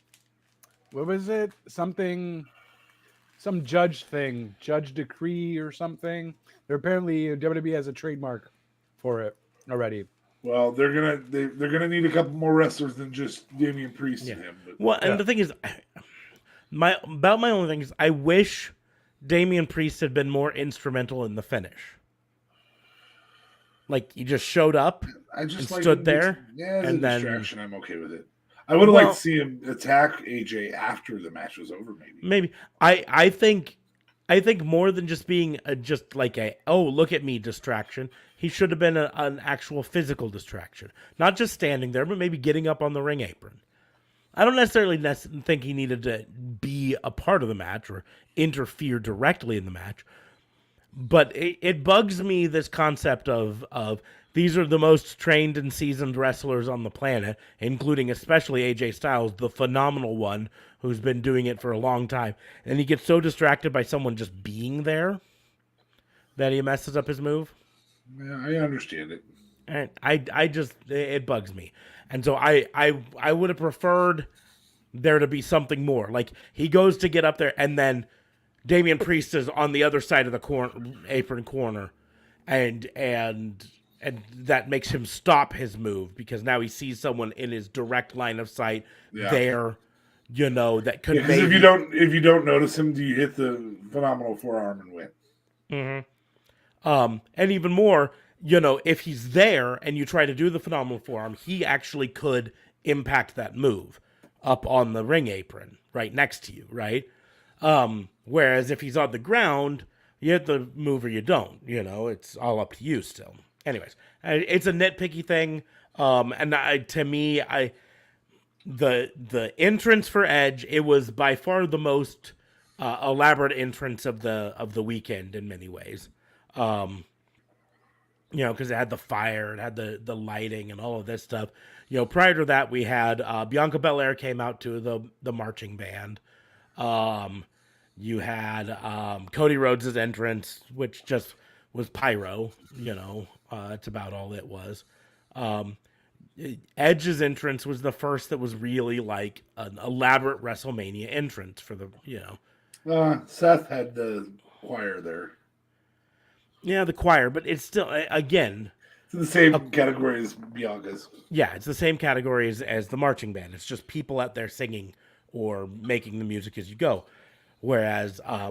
What was it? Some judge thing, judge decree or something. They're apparently WWE has a trademark for it already. Well, they're gonna need a couple more wrestlers than just Damian Priest and him. But, Well, and the thing is, my only thing is, I wish Damian Priest had been more instrumental in the finish. Like he just showed up and stood there, and then distraction. I'm okay with it. I would have liked to see him attack AJ after the match was over. Maybe. I think more than just being just like a look at me distraction. He should have been an actual physical distraction, not just standing there, but maybe getting up on the ring apron. I don't necessarily think he needed to be a part of the match or interfere directly in the match. But it bugs me, this concept of these are the most trained and seasoned wrestlers on the planet, including especially AJ Styles, the phenomenal one who's been doing it for a long time. And he gets so distracted by someone just being there that he messes up his move. Yeah, I understand it. And it bugs me. And so I would have preferred there to be something more. Like he goes to get up there and then Damian Priest is on the other side of the apron corner, and that makes him stop his move because now he sees someone in his direct line of sight there, that could maybe. If you don't notice him, do you hit the phenomenal forearm and win? Mm-hmm. And even more, if he's there and you try to do the phenomenal forearm, he actually could impact that move up on the ring apron right next to you, right? Whereas if he's on the ground, you hit the move or you don't. It's all up to you still. Anyways, it's a nitpicky thing. And to me, the entrance for Edge, it was by far the most elaborate entrance of the weekend in many ways. Because it had the fire, it had the lighting and all of this stuff. Prior to that, we had Bianca Belair came out to the marching band. You had Cody Rhodes' entrance, which just was pyro. It's about all it was. Edge's entrance was the first that was really like an elaborate WrestleMania entrance for the, Seth had the choir there. Yeah, the choir, but it's still, again, It's in the same category as Bianca's. yeah, it's the same category as the marching band. It's just people out there singing or making the music as you go. Whereas, I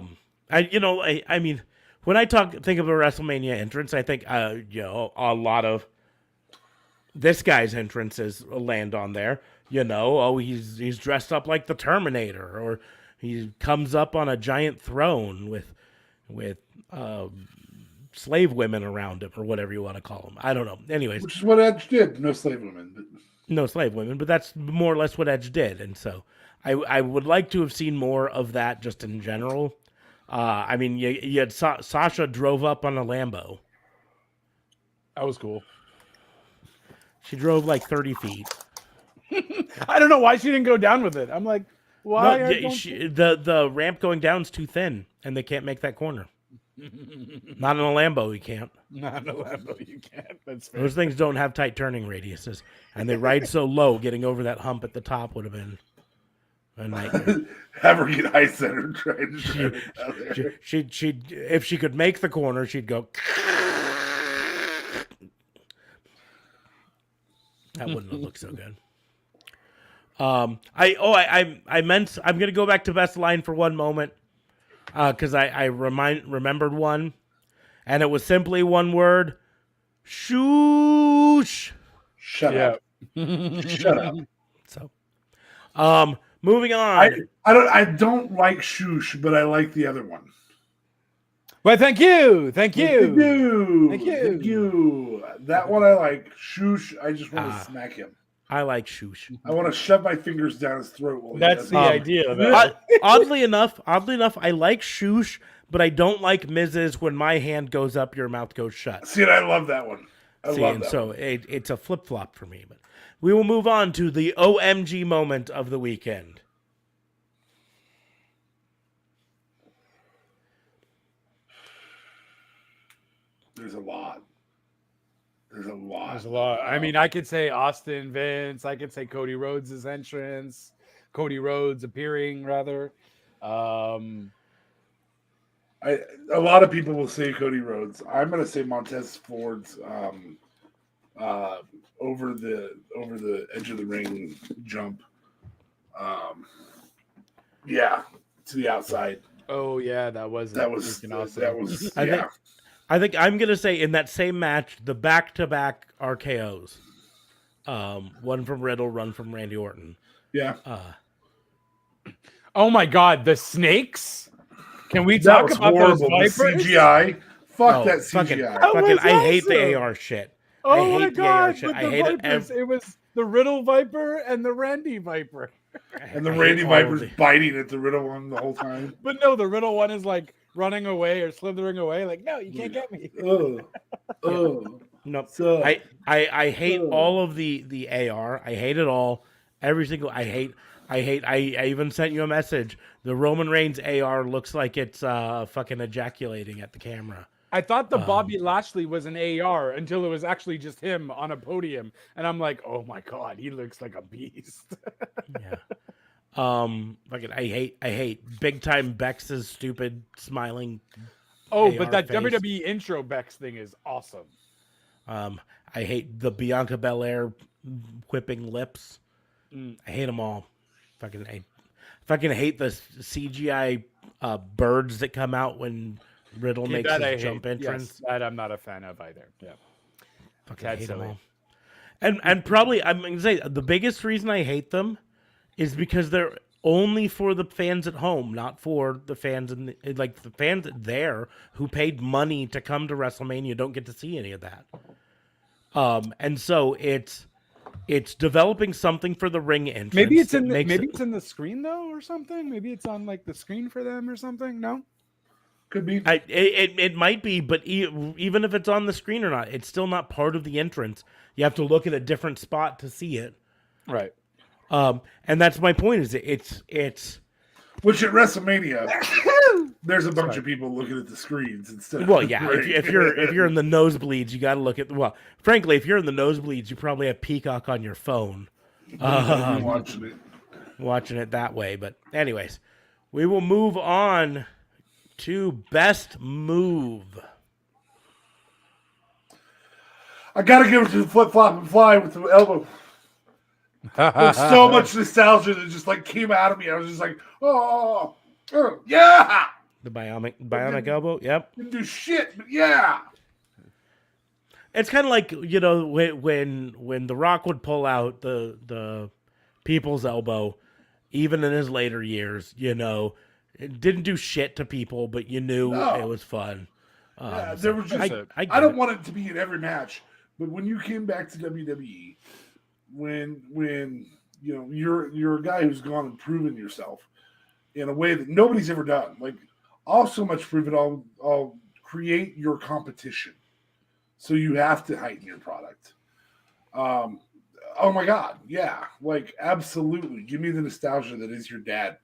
mean, when I think of a WrestleMania entrance, I think, a lot of this guy's entrances land on there. He's dressed up like the Terminator, or he comes up on a giant throne with slave women around him, or whatever you want to call them. I don't know. Anyways, Which is what Edge did. No slave women. no slave women, but that's more or less what Edge did. And so I would like to have seen more of that just in general. I mean, you had Sasha drove up on a Lambo. That was cool. She drove like 30 feet. I don't know why she didn't go down with it. I'm like, why? The ramp going down is too thin, and they can't make that corner. Not in a Lambo, you can't. Not in a Lambo, you can't. That's fair. Those things don't have tight turning radiuses, and they ride so low. Getting over that hump at the top would have been a nightmare. Have her get ice at her trying to drive it down there. She'd if she could make the corner, she'd go. That wouldn't have looked so good. I meant I'm gonna go back to best line for one moment. Because I remembered one, and it was simply one word: shoosh. Shut up. Shut up. So, moving on. I don't like shoosh, but I like the other one. Well, thank you. Thank you. That one I like. Shoosh, I just want to smack him. I like shoosh. I want to shove my fingers down his throat. While That's the idea of it. Oddly enough, I like shoosh, but I don't like Miz's when my hand goes up, your mouth goes shut. See, and I love that one. So it's a flip flop for me. But we will move on to the OMG moment of the weekend. There's a lot. There's a lot. I mean, I could say Austin Vince. I could say Cody Rhodes' entrance. Cody Rhodes appearing, rather. A lot of people will say Cody Rhodes. I'm going to say Montez Ford's over the edge of the ring jump. Yeah, to the outside. Oh yeah, that was awesome. I think I'm going to say in that same match, the back-to-back RKOs. One from Riddle, one from Randy Orton. Yeah. Oh my God, the snakes? Can we talk about horrible. Those Vipers? The CGI? Fuck that CGI. I hate the AR shit. Oh my God, but the Vipers. It was the Riddle Viper and the Randy Viper. And the Randy Viper's biting at the Riddle one the whole time. But no, the Riddle one is like running away or slithering away. Like, no, you can't get me. No. So, I hate all of the AR. I hate it all. Every single. I even sent you a message. The Roman Reigns AR looks like it's fucking ejaculating at the camera. I thought the Bobby Lashley was an AR until it was actually just him on a podium, and I'm like, oh my God, he looks like a beast. Yeah. Fucking, I hate big time Bex's stupid smiling. Oh, AR but that face. WWE intro Bex thing is awesome. I hate the Bianca Belair whipping lips. I hate them all. Fucking hate the CGI birds that come out when Riddle makes his jump entrance. Yes, that I'm not a fan of either. Yeah. Fucking hate them all. And probably I'm gonna say the biggest reason I hate them is because they're only for the fans at home, not for the fans the fans there who paid money to come to WrestleMania don't get to see any of that. And so it's developing something for the ring entrance. Maybe it's in the screen though, or something. Maybe it's on like the screen for them or something. No, could be. It might be, but even if it's on the screen or not, it's still not part of the entrance. You have to look at a different spot to see it. Right. And that's my point. Is it's Which at WrestleMania, there's a bunch of people looking at the screens instead of Well, the yeah. ring. If you're in the nosebleeds, you got to look at. Well, frankly, if you're in the nosebleeds, you probably have Peacock on your phone, I'm watching it. watching it that way. But anyways, we will move on to best move. I gotta give it to the flip flop and fly with the elbow. There's so much nostalgia that just like came out of me. I was just like, oh yeah. The bionic elbow. Yep. Didn't do shit, but yeah. It's kind of like, you know, when The Rock would pull out the people's elbow, even in his later years, you know, it didn't do shit to people, but you knew it was fun. Yeah, there was just I don't want it to be in every match, but when you came back to WWE, when you know you're a guy who's gone and proven yourself in a way that nobody's ever done. Like, I'll so much prove it. I'll create your competition, so you have to heighten your product. Oh my God, yeah, like absolutely. Give me the nostalgia that is your dad.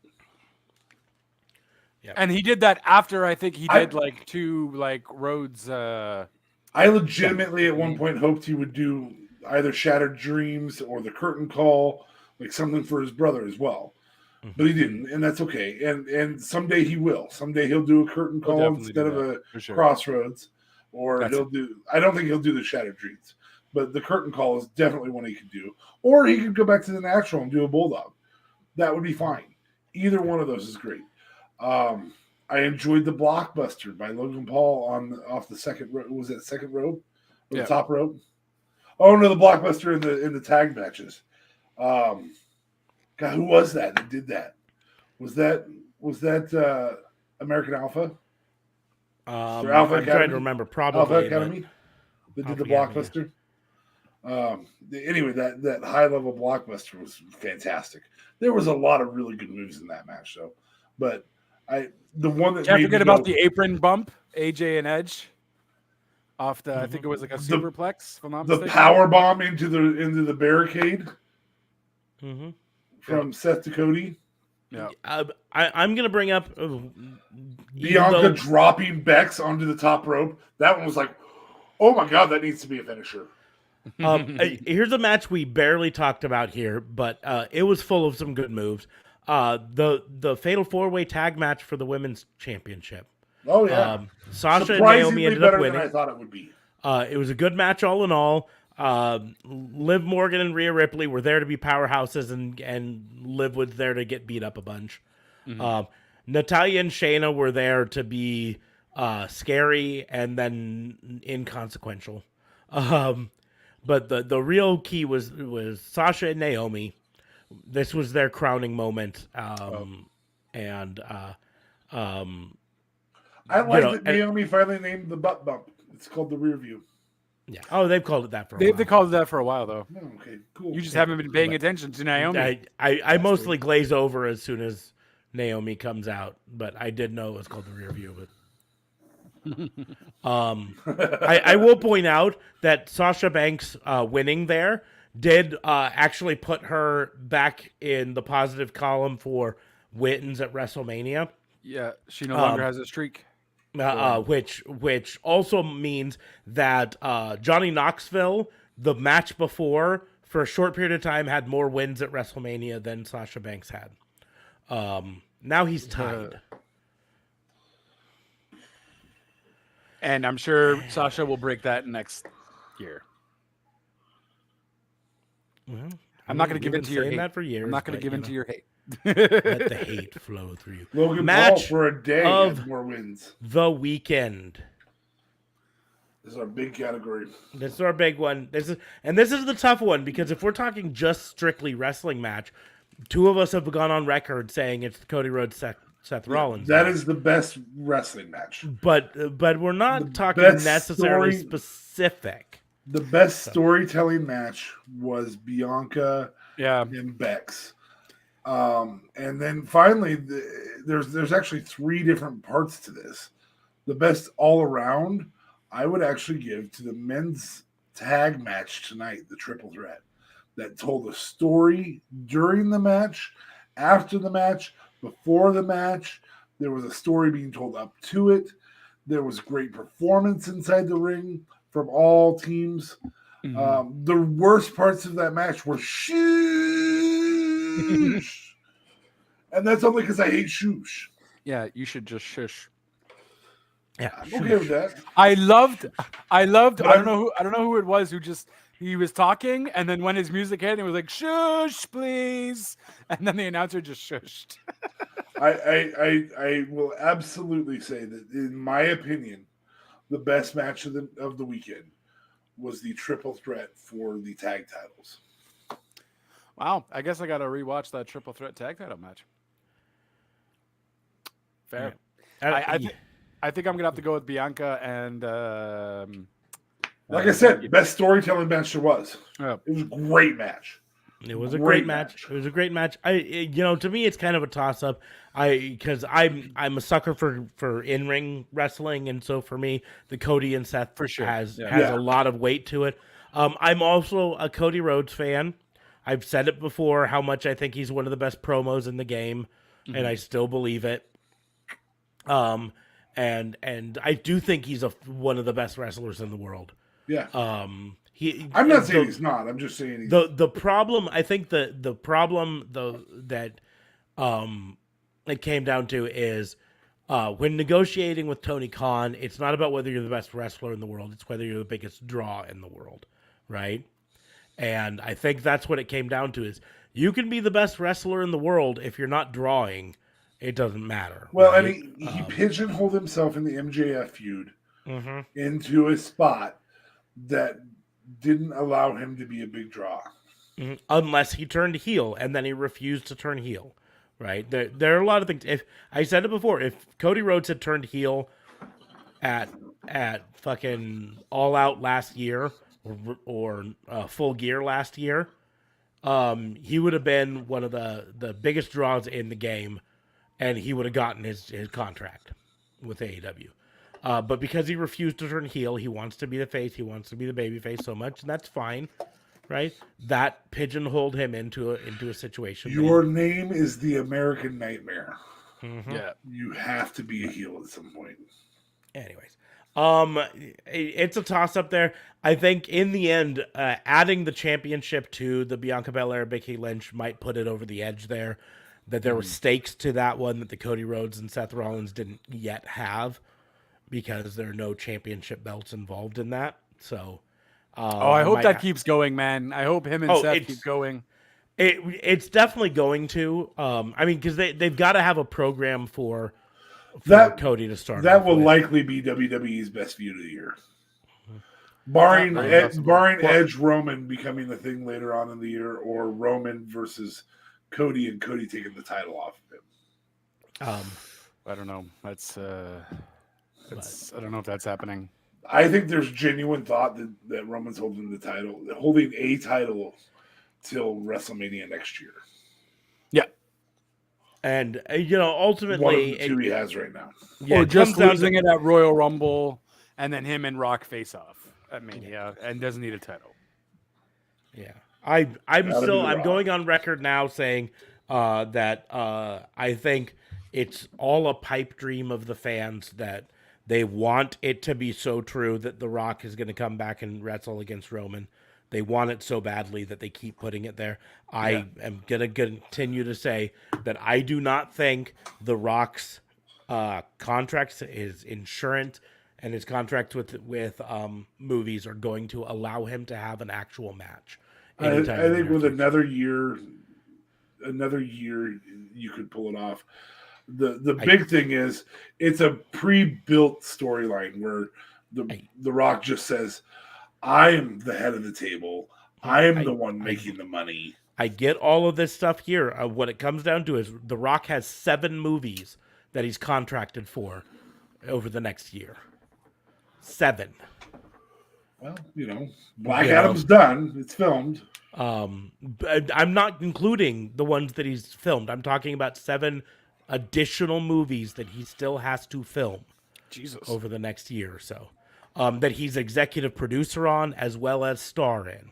Yeah. And he did that after I think he did like two like Rhodes. I legitimately at one point hoped he would do either Shattered Dreams or the Curtain Call, like something for his brother as well. But he didn't, and that's okay. And someday he will. Someday he'll do a Curtain Call instead of a Crossroads, or he'll do. I don't think he'll do the Shattered Dreams, but the Curtain Call is definitely one he could do. Or he could go back to the Natural and do a Bulldog. That would be fine. Either one of those is great. I enjoyed the Blockbuster by Logan Paul off the second rope. Was it second rope or the top rope? Oh no, the Blockbuster in the tag matches. God, who was that did that? Was that American Alpha? I'm Alpha Academy? trying to remember. Probably Alpha Academy. That did the Blockbuster. Anyway, that high level Blockbuster was fantastic. There was a lot of really good moves in that match, though. But the one that can't forget about the apron bump, AJ and Edge. Off the, I think it was like a superplex. If I'm not mistaken. Power bomb into the barricade from Seth to Cody. Yeah, I'm gonna bring up Bianca dropping Bex onto the top rope. That one was like, oh my God, that needs to be a finisher. Here's a match we barely talked about here, but it was full of some good moves. The Fatal 4-Way tag match for the women's championship. Oh yeah, Sasha and Naomi ended up winning. Than I thought it would be. It was a good match all in all. Liv Morgan and Rhea Ripley were there to be powerhouses, and Liv was there to get beat up a bunch. Natalya and Shayna were there to be scary and then inconsequential. But the real key was Sasha and Naomi. This was their crowning moment. I like that Naomi finally named the butt bump. It's called the rear view. Yeah. Oh, they've called it that for a while. They called it that for a while, though. Oh, okay, cool. You just haven't been paying attention to Naomi. I mostly glaze over as soon as Naomi comes out, but I did know it was called the rear view. But I will point out that Sasha Banks winning there did actually put her back in the positive column for wins at WrestleMania. Yeah, she no longer has a streak. Which also means that Johnny Knoxville, the match before, for a short period of time, had more wins at WrestleMania than Sasha Banks had. Now he's tied. And I'm sure Sasha will break that next year. Well, I'm not going to give in to your hate. That for years, I'm not going to give in to your hate. Let the hate flow through you. Logan match Paul for a day of more wins. The weekend. This is our big category. This is our big one. This is the tough one, because if we're talking just strictly wrestling match, two of us have gone on record saying it's the Cody Rhodes Seth Rollins. That is the best wrestling match. But we're not talking necessarily specific. The best storytelling match was Bianca and Bex. And then finally, there's actually three different parts to this. The best all around, I would actually give to the men's tag match tonight, the triple threat, that told a story during the match, after the match, before the match. There was a story being told up to it. There was great performance inside the ring from all teams. The worst parts of that match were shoosh. And that's only because I hate shoosh. Yeah, you should just shush. Yeah, I'm okay with that. I loved. I But don't know who it was who just he was talking, and then when his music hit, it was like shush, please, and then the announcer just shushed. I will absolutely say that, in my opinion, the best match of the weekend was the triple threat for the tag titles. Wow, I guess I got to rewatch that triple threat tag title match. Fair. Yeah. I think I'm gonna have to go with Bianca and. Like I said, best storytelling match there was. Yeah. It was a great match. It was a great match. It was a great match. To me, it's kind of a toss up. Because I'm a sucker for in ring wrestling, and so for me, the Cody and Seth For sure. has Yeah. a lot of weight to it. I'm also a Cody Rhodes fan. I've said it before how much I think he's one of the best promos in the game, and I still believe it. And I do think he's one of the best wrestlers in the world. Yeah. I'm not saying he's not. I'm just saying he's... the problem. I think the problem that it came down to is when negotiating with Tony Khan, it's not about whether you're the best wrestler in the world. It's whether you're the biggest draw in the world, right? And I think that's what it came down to is you can be the best wrestler in the world if you're not drawing. It doesn't matter. Well, right? and he pigeonholed himself in the MJF feud into a spot that didn't allow him to be a big draw. Unless he turned heel, and then he refused to turn heel. Right? There are a lot of things. If I said it before, if Cody Rhodes had turned heel at fucking All Out last year or Full Gear last year, he would have been one of the biggest draws in the game, and he would have gotten his contract with AEW. But because he refused to turn heel, he wants to be the face, he wants to be the baby face so much, and that's fine, right? That pigeonholed him into a situation. Your name is the American Nightmare. Yeah. You have to be a heel at some point. Anyways, it's a toss up there. I think in the end, adding the championship to the Bianca Belair Becky Lynch might put it over the edge there. That there were stakes to that one that the Cody Rhodes and Seth Rollins didn't yet have because there are no championship belts involved in that. So, I hope that keeps going, man. I hope him and Seth keep going. It's definitely going to. Because they've got to have a program for Cody to start. That will likely be WWE's best feud of the year. Barring Edge Roman becoming the thing later on in the year, or Roman versus Cody and Cody taking the title off of him. I don't know. That's I don't know if that's happening. I think there's genuine thought that Roman's holding a title till WrestleMania next year. Yeah. And ultimately, one of the two he has right now. Yeah, or just losing it at Royal Rumble, and then him and Rock face off at Mania, and doesn't need a title. Yeah. I'm going on record now saying that I think it's all a pipe dream of the fans that they want it to be so true that The Rock is going to come back and wrestle against Roman. They want it so badly that they keep putting it there. I am going to continue to say that I do not think The Rock's contracts, his insurance, and his contracts with movies are going to allow him to have an actual match. I think with another year you could pull it off. The big thing is it's a pre-built storyline where the Rock just says, I am the head of the table. I am the one making the money. I get all of this stuff here. What it comes down to is The Rock has 7 movies that he's contracted for over the next year. 7. Well, Black Adam's done. It's filmed. But I'm not including the ones that he's filmed. I'm talking about 7 additional movies that he still has to film over the next year or so. That he's executive producer on as well as star in.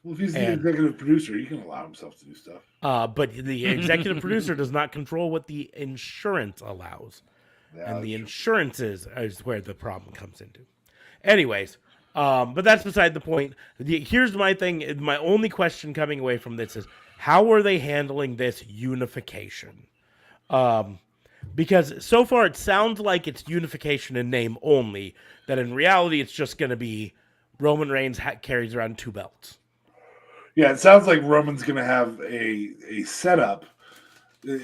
Well, if he's the And- executive producer, he can allow himself to do stuff. But the executive producer does not control what the insurance allows. Yeah, And the that's true. insurance is where the problem comes into. Anyways, but that's beside the point. Here's my thing. My only question coming away from this is, how are they handling this unification? Because so far it sounds like it's unification in name only, that in reality it's just going to be Roman Reigns carries around 2 belts. Yeah, it sounds like Roman's going to have a setup.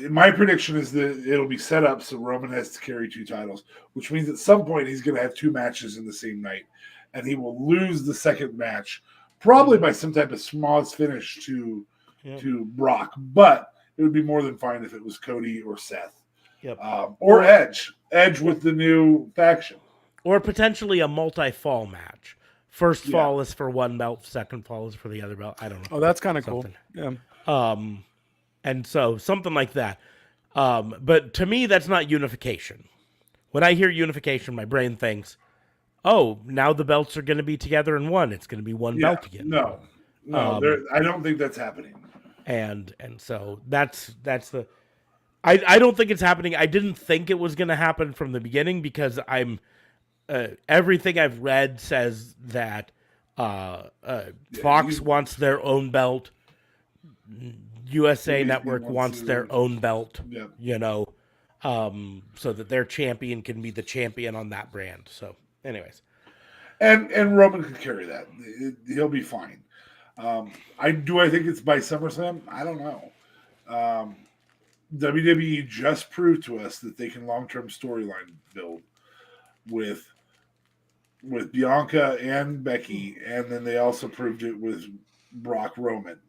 My prediction is that it'll be set up so Roman has to carry 2 titles, which means at some point he's going to have 2 matches in the same night, and he will lose the second match, probably by some type of smallest finish to Brock. But it would be more than fine if it was Cody or Seth, or Edge with the new faction, or potentially a multi-fall match. First fall is for 1 belt, second fall is for the other belt. I don't know. Oh, that's kind of cool. Yeah. And so something like that. But to me, that's not unification. When I hear unification, my brain thinks, oh, now the belts are going to be together in one. It's going to be 1 belt again. No, I don't think that's happening. And so that's the. I don't think it's happening. I didn't think it was going to happen from the beginning because everything I've read says that Fox wants their own belt. USA Network wants their own belt, so that their champion can be the champion on that brand. So, anyways. And Roman could carry that. He'll be fine. I think it's by SummerSlam? I don't know. WWE just proved to us that they can long-term storyline build with Bianca and Becky, and then they also proved it with Brock Roman.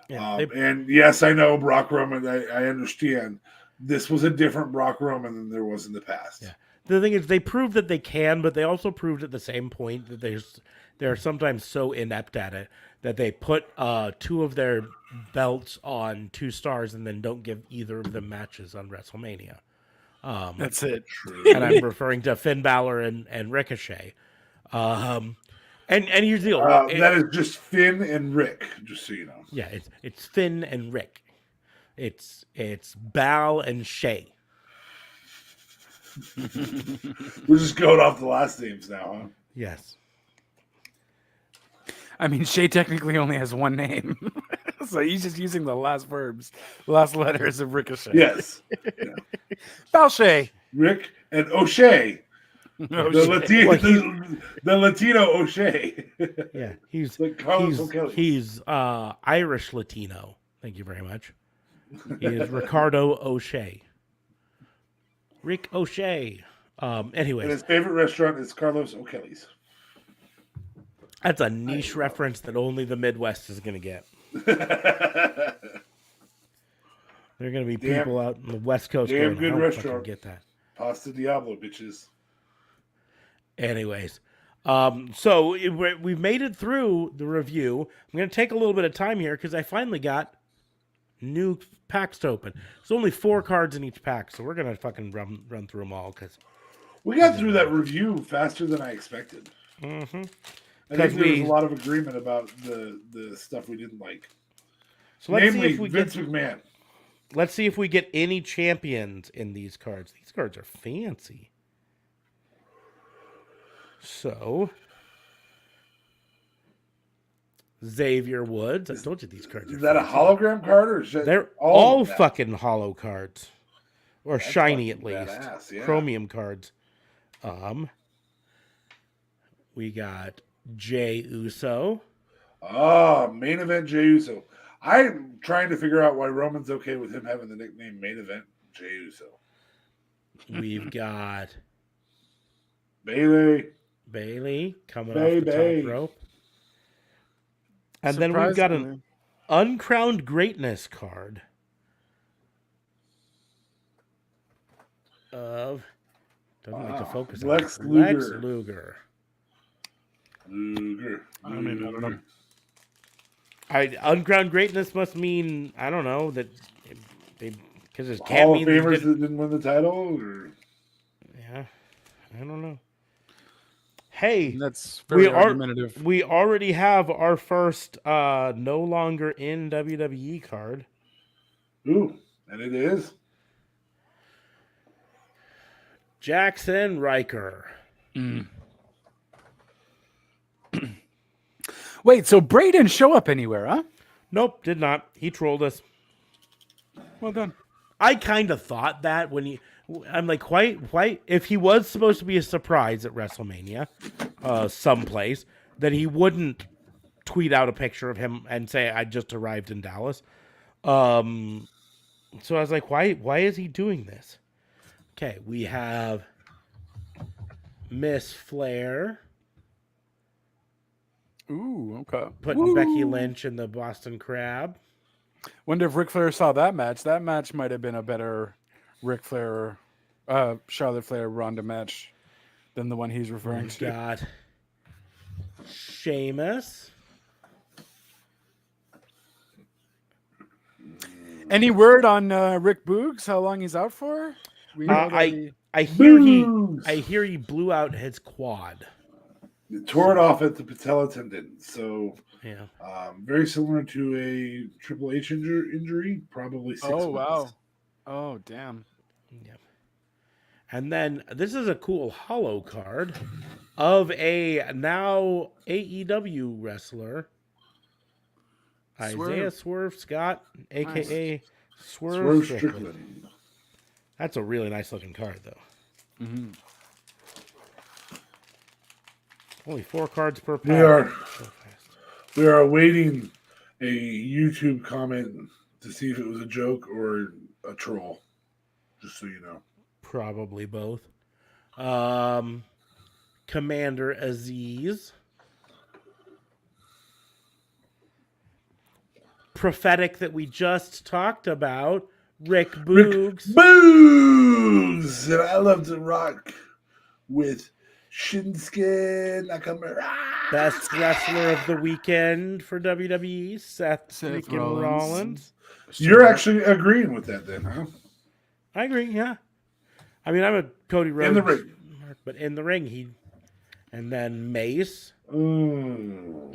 Yeah, and yes, I know Brock Roman. I understand this was a different Brock Roman than there was in the past. Yeah. The thing is, they proved that they can, but they also proved at the same point that they're sometimes so inept at it that they put 2 of their belts on 2 stars and then don't give either of them matches on WrestleMania. That's it. And I'm referring to Finn Balor and Ricochet. And here's the deal. That is just Finn and Rick, just so you know. Yeah, it's Finn and Rick. It's Bal and Shay. We're just going off the last names now, huh? Yes. I mean, Shay technically only has 1 name. So he's just using the last last letters of Ricochet. Yes. Yeah. Balshay. Rick and O'Shea. The Latino O'Shea. Yeah, he's like Carlos O'Kelly. He's Irish Latino. Thank you very much. He is Ricardo O'Shea. Rick O'Shea. Anyways. And his favorite restaurant is Carlos O'Kelly's. That's a niche reference that only the Midwest is going to get. There are going to be people out in the West Coast damn going, good I don't restaurant. fucking get that. Pasta Diablo, bitches. Anyways, so we've made it through the review. I'm going to take a little bit of time here because I finally got new packs to open. There's only 4 cards in each pack, so we're going to fucking run through them all. Because we got through that review faster than I expected. Mm-hmm. I think there was a lot of agreement about the stuff we didn't like. So let's namely, see if we Vince McMahon. Let's see if we get any champions in these cards. These cards are fancy. So, Xavier Woods. I told you these cards are Is that fancy. a hologram card or is that They're all fucking hollow cards. Or That's shiny at fucking least. badass, yeah. Chromium cards. We got Jey Uso. Oh, main event Jey Uso. I'm trying to figure out why Roman's okay with him having the nickname main event Jey Uso. We've got Bailey coming off the top rope. And then we've got an uncrowned greatness card of doesn't like to focus on Lex Luger. I mean, I don't know. Uncrowned greatness must mean I don't know that because it can't Hall of mean Famers that didn't win the title. Or? Yeah, I don't know. Hey, That's very we are argumentative. we already have our first no longer in WWE card. Ooh, and it is. Jackson Riker. Wait, so Bray didn't show up anywhere, huh? Nope, did not. He trolled us. Well done. I kind of thought that when I'm like, why? If he was supposed to be a surprise at WrestleMania, someplace, then he wouldn't tweet out a picture of him and say, "I just arrived in Dallas." So I was like, why is he doing this? Okay, we have Miss Flair Ooh, okay. putting Becky Lynch in the Boston Crab. Wonder if Ric Flair saw that match. That match might have been a better Ric Flair, Charlotte Flair Ronda match than the one he's referring We've to. got Sheamus. Any word on Rick Boogs? How long he's out for? We know that I hear Boogs. I hear he blew out his quad. Tore it off at the patella tendon. So Yeah. very similar to a Triple H injury, probably 6 months. Oh wow! Oh damn! Yeah. And then this is a cool hollow card of a now AEW wrestler, Isaiah Swerve Scott, aka Swerve Strickland. That's a really nice looking card, though. Mm-hmm. Only 4 cards per pack. We are awaiting a YouTube comment to see if it was a joke or a troll. Just so you know. Probably both. Commander Aziz. Prophetic that we just talked about. Rick Boogs. Boogs! And I love to rock with Shinsuke Nakamura. Best wrestler of the weekend for WWE, Seth freaking Rollins. You're actually agreeing with that then, huh? I agree, yeah. I mean, I'm a Cody Rhodes. In the ring. But in the ring, he... And then Mace. Who...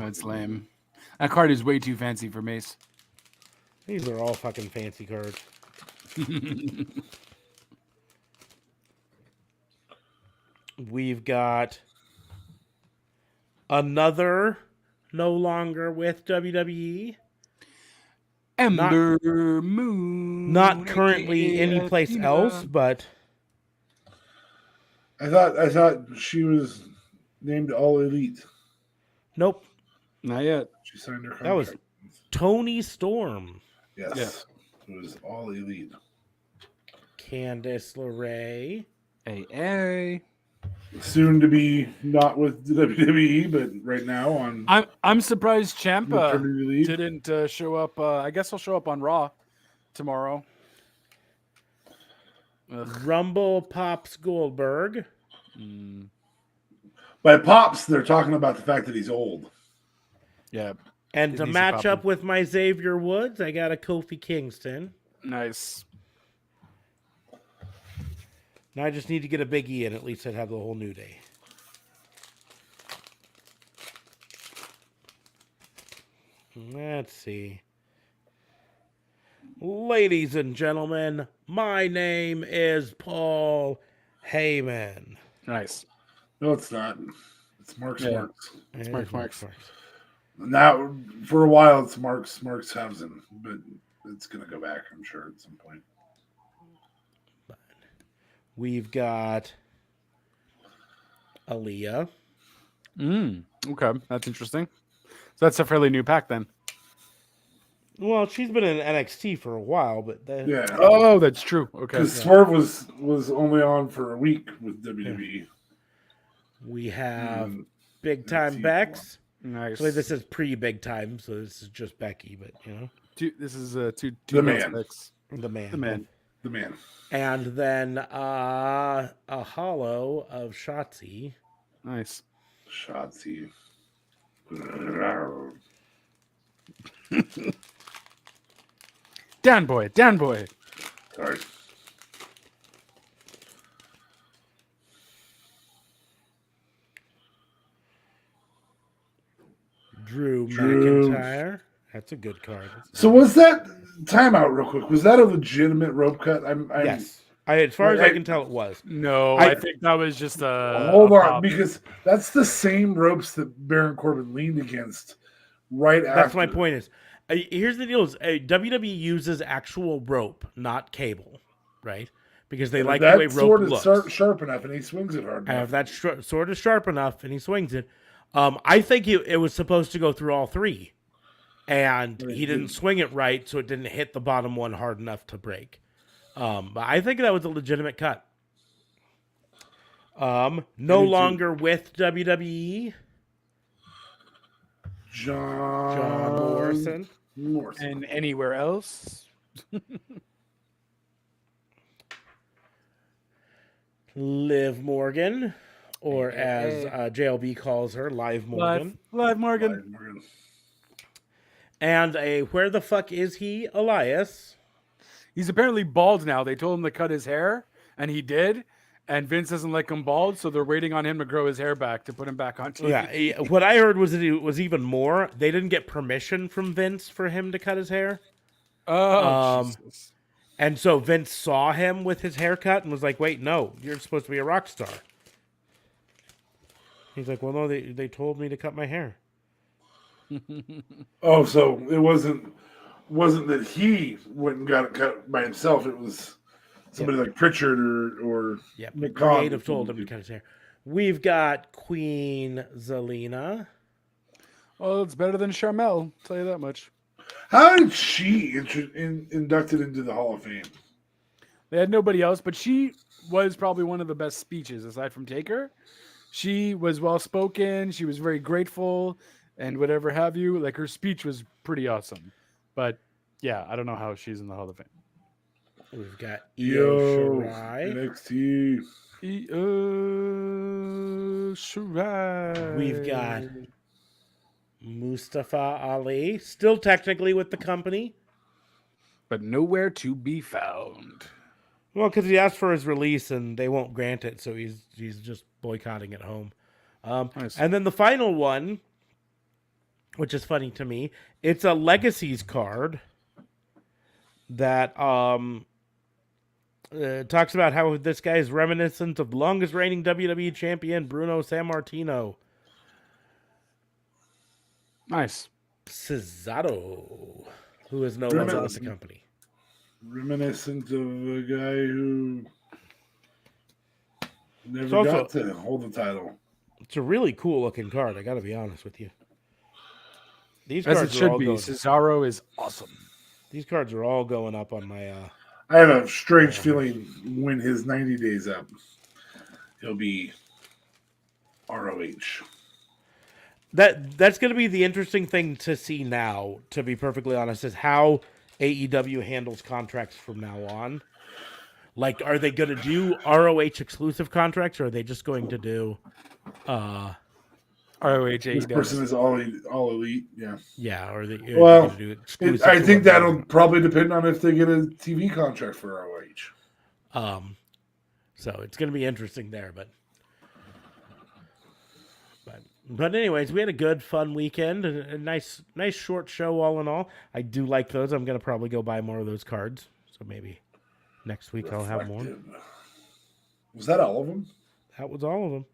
That's lame. That card is way too fancy for Mace. These are all fucking fancy cards. We've got another no longer with WWE. Ember Moon. Not currently anyplace else, but I thought she was named All Elite. nope. Not yet. She signed her contract. That was Tony Storm. Yes. Yeah. It was All Elite. Candice LeRae. AA. Soon to be not with the WWE, but right now on. I'm surprised Ciampa maternity leave. didn't show up. I guess he'll show up on Raw tomorrow. Rumble Pops Goldberg. By Pops, they're talking about the fact that he's old. Yeah. And to match up with my Xavier Woods, I got a Kofi Kingston. Nice. Now I just need to get a Big E, and at least I'd have the whole New Day. Let's see. Ladies and gentlemen, my name is Paul Heyman. Nice. No, it's not. It's Mark Smarks. It's Mark Smarks. Now, for a while, it's Mark Housen, but it's going to go back, I'm sure, at some point. We've got Aaliyah. Okay, that's interesting. So that's a fairly new pack then. Well, she's been in NXT for a while, but yeah. Oh, that's true. Okay. Because Swerve was only on for a week with WWE. Yeah. We have Big Time Bex. Nice. So this is pre-Big Time, so this is just Becky, but you know. This is two the man. Picks. The man. The man. The man. And then a hollow of Shotzi. Nice. Shotzi. Down boy. Sorry. Drew McIntyre. That's a good card. So was that timeout real quick? Was that a legitimate rope cut? Yes. As far as I can tell, it was. No, I think that was just a hold on, pop. because that's the same ropes that Baron Corbin leaned against right after. That's my point. Is here's the deal: is WWE uses actual rope, not cable, right? Because they like the way rope looks. Sword is sharp enough, and he swings it hard enough. If that sword is sharp enough and he swings it, I think it was supposed to go through all three, and he didn't swing it right, so it didn't hit the bottom one hard enough to break. But I think that was a legitimate cut. No longer with WWE. John Morrison. And anywhere else? Liv Morgan, or as JLB calls her, Live Morgan. Live Morgan. And a where the fuck is he, Elias? He's apparently bald now. They told him to cut his hair, and he did. And Vince doesn't like him bald, so they're waiting on him to grow his hair back to put him back on TV. Yeah, what I heard was that it was even more. They didn't get permission from Vince for him to cut his hair. Jesus. And so Vince saw him with his haircut and was like, wait, no, you're supposed to be a rock star. He's like, well, no, they told me to cut my hair. Oh, so it wasn't that he went and got it cut by himself. It was somebody like Pritchard or the creative told him to cut his hair. We've got Queen Zelina. Well, it's better than Charmel, I'll tell you that much. How did she inducted into the Hall of Fame? They had nobody else, but she was probably one of the best speeches aside from Taker. She was well spoken. She was very grateful and whatever have you. Like, her speech was pretty awesome. But yeah, I don't know how she's in the Hall of Fame. We've got Io Shirai. NXT. Io Shirai. We've got Mustafa Ali, still technically with the company, but nowhere to be found. Well, because he asked for his release and they won't grant it, so he's just boycotting at home. And then the final one, which is funny to me, it's a Legacies card that talks about how this guy is reminiscent of longest reigning WWE champion Bruno Sammartino. Nice. Cesaro, who is no longer with the company. Reminiscent of a guy who never got to hold the title. It's a really cool looking card, I gotta be honest with you. These As cards it should are all be. Cesaro is awesome. These cards are all going up on my I have a strange feeling when his 90 days up, he'll be ROH. That's going to be the interesting thing to see now, to be perfectly honest, is how AEW handles contracts from now on. Like, are they going to do ROH exclusive contracts, or are they just going to do ROH This person is all elite, yeah. Yeah, or they well, do exclusive. I think that'll probably depend on if they get a TV contract for ROH. So it's going to be interesting there, But anyways, we had a good, fun weekend. A nice short show all in all. I do like those. I'm going to probably go buy more of those cards. So maybe next week I'll have more. Was that all of them? That was all of them.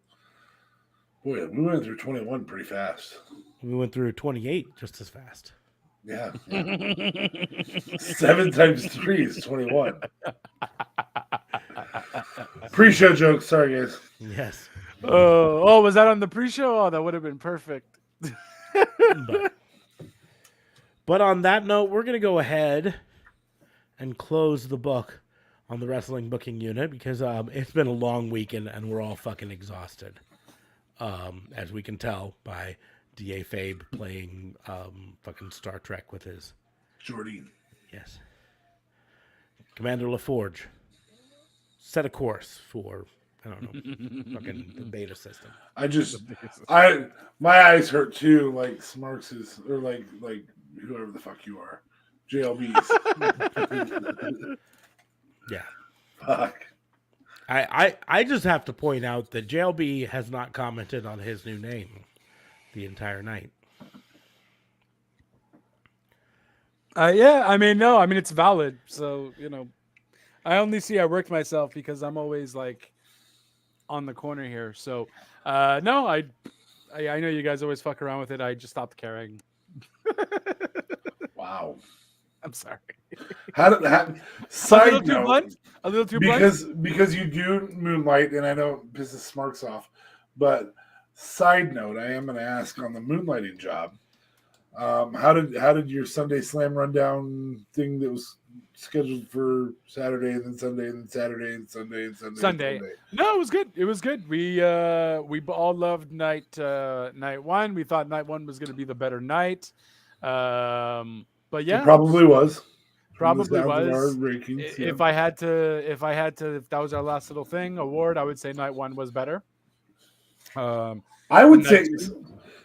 Boy, we went through 21 pretty fast. We went through 28 just as fast. Yeah. 7 times 3 is 21. Pre-show jokes. Sorry, guys. Yes. Oh, was that on the pre-show? Oh, that would have been perfect. But on that note, we're going to go ahead and close the book on the wrestling booking unit because it's been a long weekend and we're all fucking exhausted. As we can tell by D.A. Fabe playing fucking Star Trek with his Jordy. Yes. Commander LaForge. Set a course for, I don't know, fucking the beta system. My eyes hurt too, like Smarks's, or like whoever the fuck you are. JLB's. Yeah. Fuck. I just have to point out that JLB has not commented on his new name the entire night. Yeah, I mean, no, I mean it's valid. So I only see I worked myself because I'm always like on the corner here. So no, I know you guys always fuck around with it. I just stopped caring. Wow. I'm sorry. How A side little too note, blunt. A little too blunt. because you do moonlight, and I know business smarks off, but side note, I am going to ask on the moonlighting job. How did your Sunday Slam rundown thing that was scheduled for Saturday and then Sunday and then Saturday and Sunday and Sunday Sunday. and Sunday? No, it was good. It was good. We all loved night one. We thought night one was going to be the better night. But yeah, It probably was. From the probably sounds of our was. rankings, If yeah. I had to, if that was our last little thing award, I would say night one was better. I would say night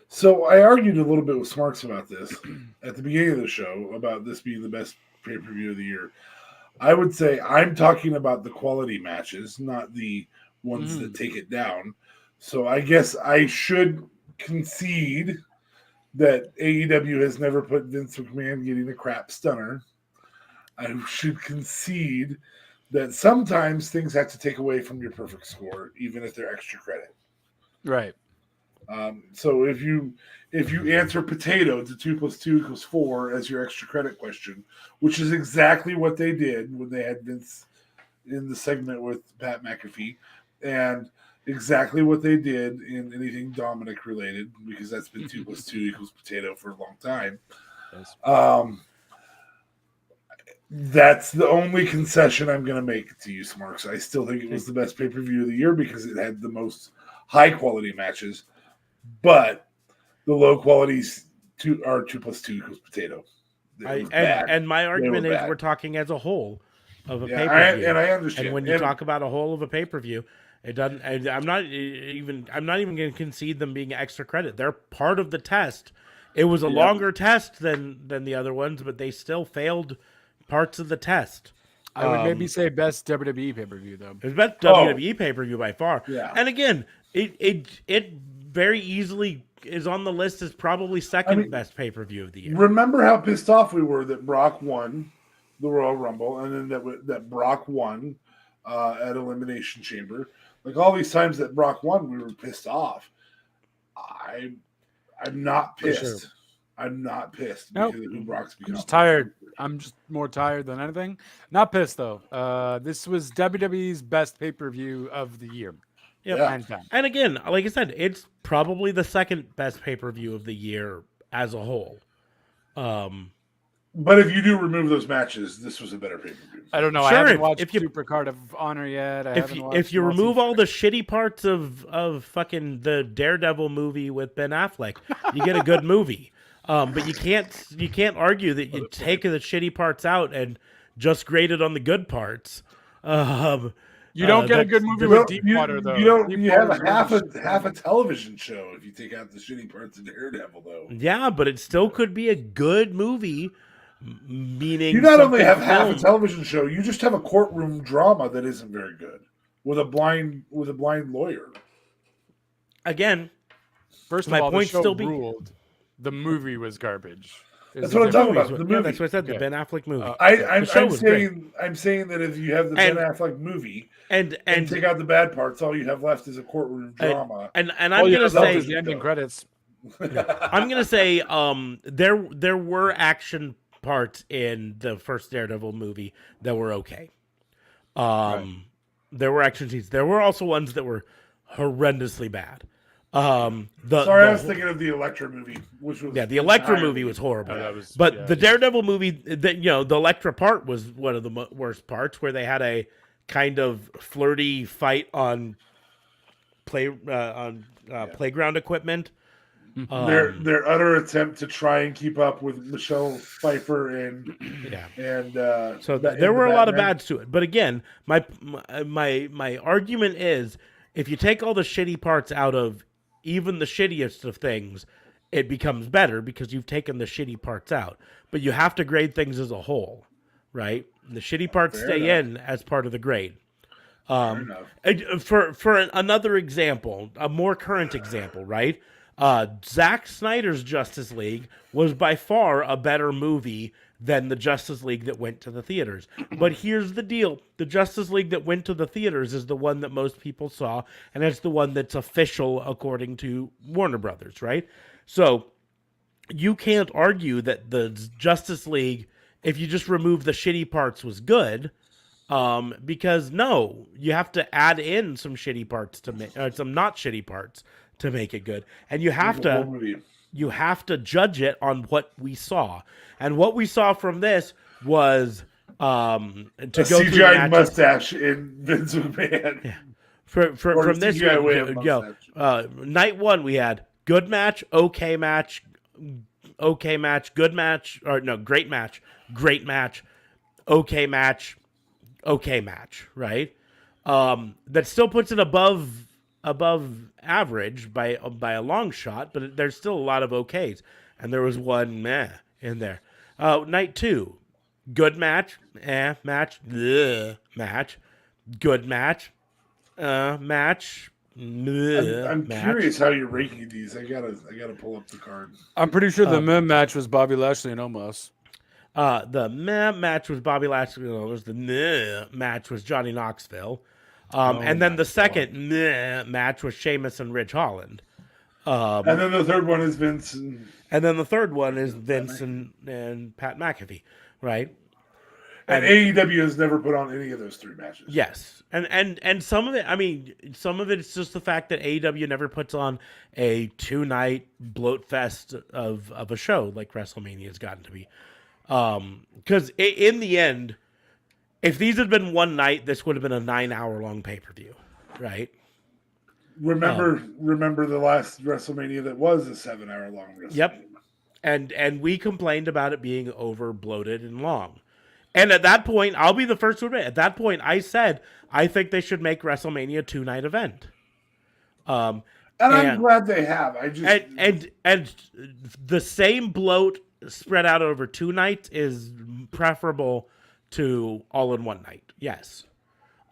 so. I argued a little bit with Smarks about this at the beginning of the show about this being the best pay per view of the year. I would say I'm talking about the quality matches, not the ones that take it down. So I guess I should concede that AEW has never put Vince McMahon getting a crap stunner. I should concede that sometimes things have to take away from your perfect score, even if they're extra credit. right. So if you answer potato to 2 + 2 = 4 as your extra credit question, which is exactly what they did when they had Vince in the segment with Pat McAfee, and exactly what they did in anything Dominic related, because that's been 2 + 2 = potato for a long time. Yes. That's the only concession I'm going to make to you, Smarks. I still think it was the best pay-per-view of the year because it had the most high-quality matches, but the low qualities are 2 + 2 = potato. And my argument is we're talking as a whole of a pay-per-view, and I understand. And when you talk about a whole of a pay-per-view, it doesn't. I'm not even going to concede them being extra credit. They're part of the test. It was a longer test than the other ones, but they still failed parts of the test. I would maybe say best WWE pay-per-view though. It was best WWE pay-per-view by far. Yeah. And again, it very easily is on the list as probably second best pay-per-view of the year. Remember how pissed off we were that Brock won the Royal Rumble, and then that Brock won at Elimination Chamber. Like all these times that Brock won, we were pissed off. I'm not pissed. Sure. I'm not pissed Nope. because of who Brock's become. I'm just tired. I'm just more tired than anything. Not pissed though. This was WWE's best pay-per-view of the year. Yep. Yeah. Hands down. And again, like I said, it's probably the second best pay-per-view of the year as a whole. But if you do remove those matches, this was a better pay-per-view. I don't know. Sure, I haven't watched if you- Supercard of Honor yet. If you remove all the shitty parts of fucking the Daredevil movie with Ben Affleck, you get a good movie. But you can't argue that you take the shitty parts out and just grade it on the good parts. You don't get a good movie with Deepwater though. You have Deepwater's half a television show if you take out the shitty parts of Daredevil, though. Yeah, but it still could be a good movie. Meaning, You not only have half a film. television show, you just have a courtroom drama that isn't very good with a blind lawyer. Again, First of my all, the point show still be- ruled. The movie was garbage. That's what I'm talking about. movies- The movie. that's what I said. The Okay. Ben Affleck movie. I'm show was great. saying that if you have the And- Ben Affleck movie and and take out the bad parts, all you have left is a courtroom drama. and I'm All you gonna have left is say the ending credits. I'm gonna say there were action parts in the first Daredevil movie that were okay. There were action scenes. There were also ones that were horrendously bad. Sorry, I was thinking of the Elektra movie, which was the Elektra movie was horrible. But the Daredevil movie, the Elektra part was one of the worst parts, where they had a kind of flirty fight on playground equipment. their utter attempt to try and keep up with Michelle Pfeiffer and So there were a lot of bads to it. But again, my argument is, if you take all the shitty parts out of even the shittiest of things, it becomes better because you've taken the shitty parts out. But you have to grade things as a whole, right? The shitty parts stay in as part of the grade. For another example, a more current example, right? Zack Snyder's Justice League was by far a better movie than the Justice League that went to the theaters. But here's the deal. The Justice League that went to the theaters is the one that most people saw, and it's the one that's official according to Warner Brothers, right? So you can't argue that the Justice League, if you just remove the shitty parts, was good. Because no, you have to add in some shitty parts to make, some not shitty parts to make it good. And you have to judge it on what we saw. And what we saw from this was to a go CGI mustache in Vince McMahon. Yeah. From this, night one we had good match, okay match, good match, or no, great match, okay match, right? That still puts it above average by a long shot, but there's still a lot of okays, and there was one meh in there. Night two, good match, match, match, good match, match. I'm curious how you're ranking these. I gotta pull up the card. I'm pretty sure the meh match was Bobby Lashley and Omos. The meh match was Bobby Lashley and Omos. The meh match was Johnny Knoxville. And then the second meh match was Sheamus and Ridge Holland. And then the third one is Vince. And then the third one is Vince and Pat McAfee, right? And AEW has never put on any of those three matches. Yes. And some of it, I mean, some of it's just the fact that AEW never puts on a 2-night bloat fest of a show like WrestleMania has gotten to be. Because in the end, if these had been one night, this would have been a 9-hour long pay-per-view, right? Remember the last WrestleMania that was a 7-hour long WrestleMania. Yep. And we complained about it being over bloated and long. And at that point, I'll be the first to admit, at that point, I said, I think they should make WrestleMania a 2-night event. And I'm glad they have. And the same bloat spread out over 2 nights is preferable to all in one night. Yes.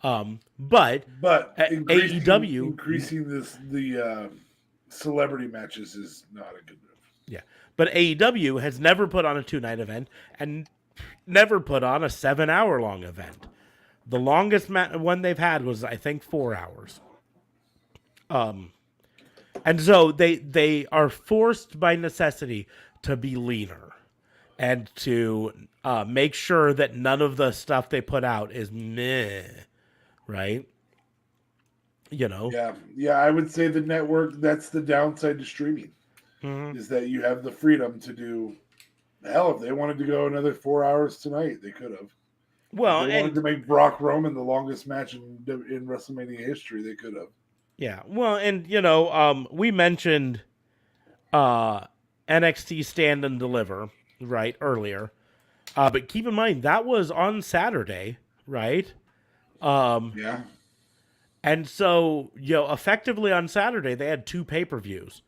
But increasing the celebrity matches is not a good move. Yeah. But AEW has never put on a 2-night event and never put on a 7-hour long event. The longest one they've had was, I think, 4 hours. And so they are forced by necessity to be leaner and to make sure that none of the stuff they put out is meh, right? You know? Yeah. I would say the network, that's the downside to streaming, is that you have the freedom to do. Hell, if they wanted to go another 4 hours tonight, they could have. Well, if they wanted to make Brock Roman the longest match in WrestleMania history, they could have. Yeah, well, and we mentioned NXT Stand and Deliver right earlier, but keep in mind that was on Saturday, right? Yeah. And so effectively on Saturday they had 2 pay-per-views.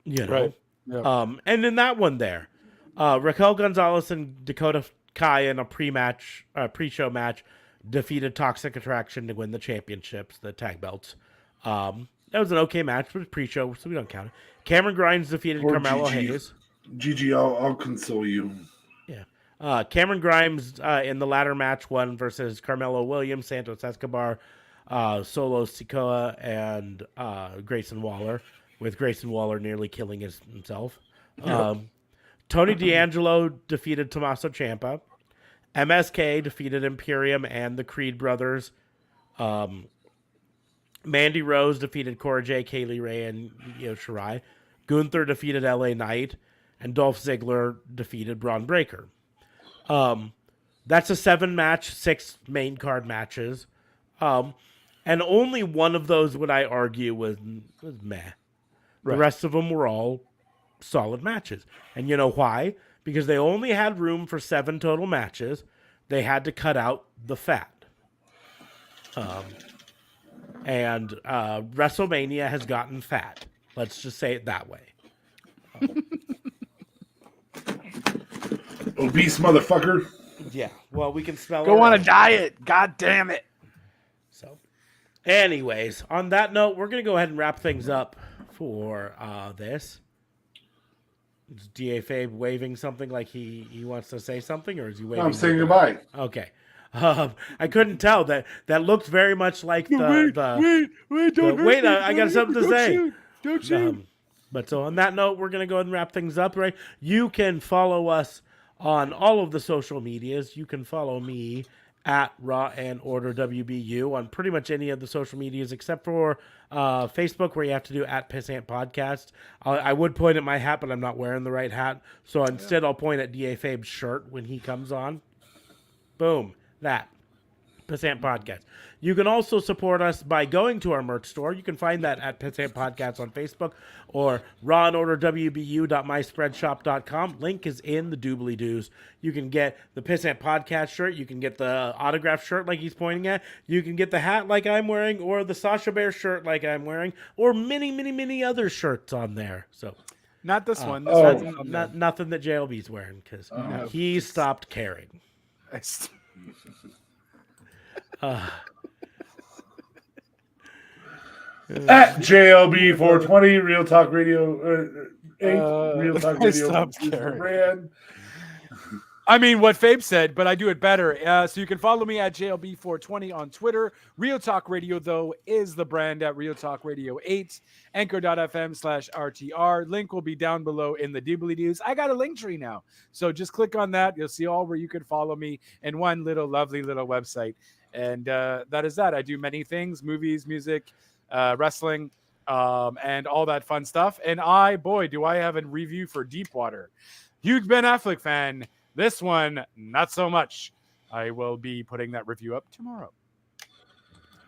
Right. Yeah. And in that one there, Raquel Gonzalez and Dakota Kai in a pre-show match defeated Toxic Attraction to win the championships, the tag belts. That was an okay match, but it's pre-show, so we don't count it. Cameron Grimes defeated Carmelo Hayes. Gigi, I'll console you. Yeah. Cameron Grimes in the ladder match won versus Carmelo Williams, Santos Escobar, Solo Sikoa, and Grayson Waller, with Grayson Waller nearly killing himself. Tony D'Angelo defeated Tommaso Ciampa. MSK defeated Imperium and the Creed brothers. Mandy Rose defeated Cora J, Kaylee Ray, and Io Shirai. Gunther defeated LA Knight. And Dolph Ziggler defeated Braun Breaker. That's a 7-match, 6 main card matches. And only one of those would I argue was meh. The rest of them were all solid matches. And you know why? Because they only had room for 7 total matches. They had to cut out the fat. And WrestleMania has gotten fat. Let's just say it that way. Obese motherfucker. Yeah. Well, we can spell it. Go on a diet. God damn it. So, anyways, on that note, we're going to go ahead and wrap things up for this. Is DA Fabe waving something like he wants to say something, or is he waving? I'm saying goodbye. Okay. I couldn't tell. That looked very much like Wait, don't hurt wait. me. I got something to say. Don't shoot. But so on that note, we're going to go ahead and wrap things up, right? You can follow us on all of the social medias. You can follow me at Raw and Order WBU on pretty much any of the social medias except for Facebook, where you have to do at Pissant Podcast. I would point at my hat, but I'm not wearing the right hat. So instead, I'll point at DA Fabe's shirt when he comes on. Boom. That. Pissant Podcast. You can also support us by going to our merch store. You can find that at Pissant Podcast on Facebook or rawandorderwbu.myspreadshop.com. Link is in the doobly-doos. You can get the Pissant Podcast shirt. You can get the autograph shirt like he's pointing at. You can get the hat like I'm wearing, or the Sasha Bear shirt like I'm wearing, or many, many, many other shirts on there. So Not this one. nothing that JLB's wearing because he stopped caring. At JLB 420, Real Talk Radio 8, Real Talk Radio stopped is the caring. brand. I mean, what Fabe said, but I do it better. So you can follow me at JLB420 on Twitter. Real Talk Radio, though, is the brand at Real Talk Radio 8. Anchor.fm/RTR. Link will be down below in the doobly-doos. I got a link tree now. So just click on that. You'll see all where you can follow me in one little lovely little website. And that is that. I do many things, movies, music, wrestling, and all that fun stuff. And boy, do I have a review for Deepwater. Huge Ben Affleck fan. This one, not so much. I will be putting that review up tomorrow.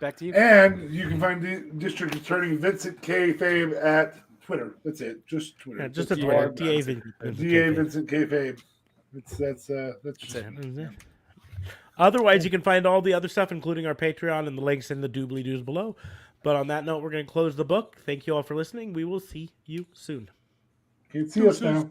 Back to you. And you can find the District Attorney Vincent K. Fabe at Twitter. That's it. Just Twitter. Yeah, just That's a all Twitter. I'm at. DA Vincent K. Fabe. That's it. Otherwise, you can find all the other stuff, including our Patreon and the links in the doobly-doos below. But on that note, we're going to close the book. Thank you all for listening. We will see you soon. Can't see us now.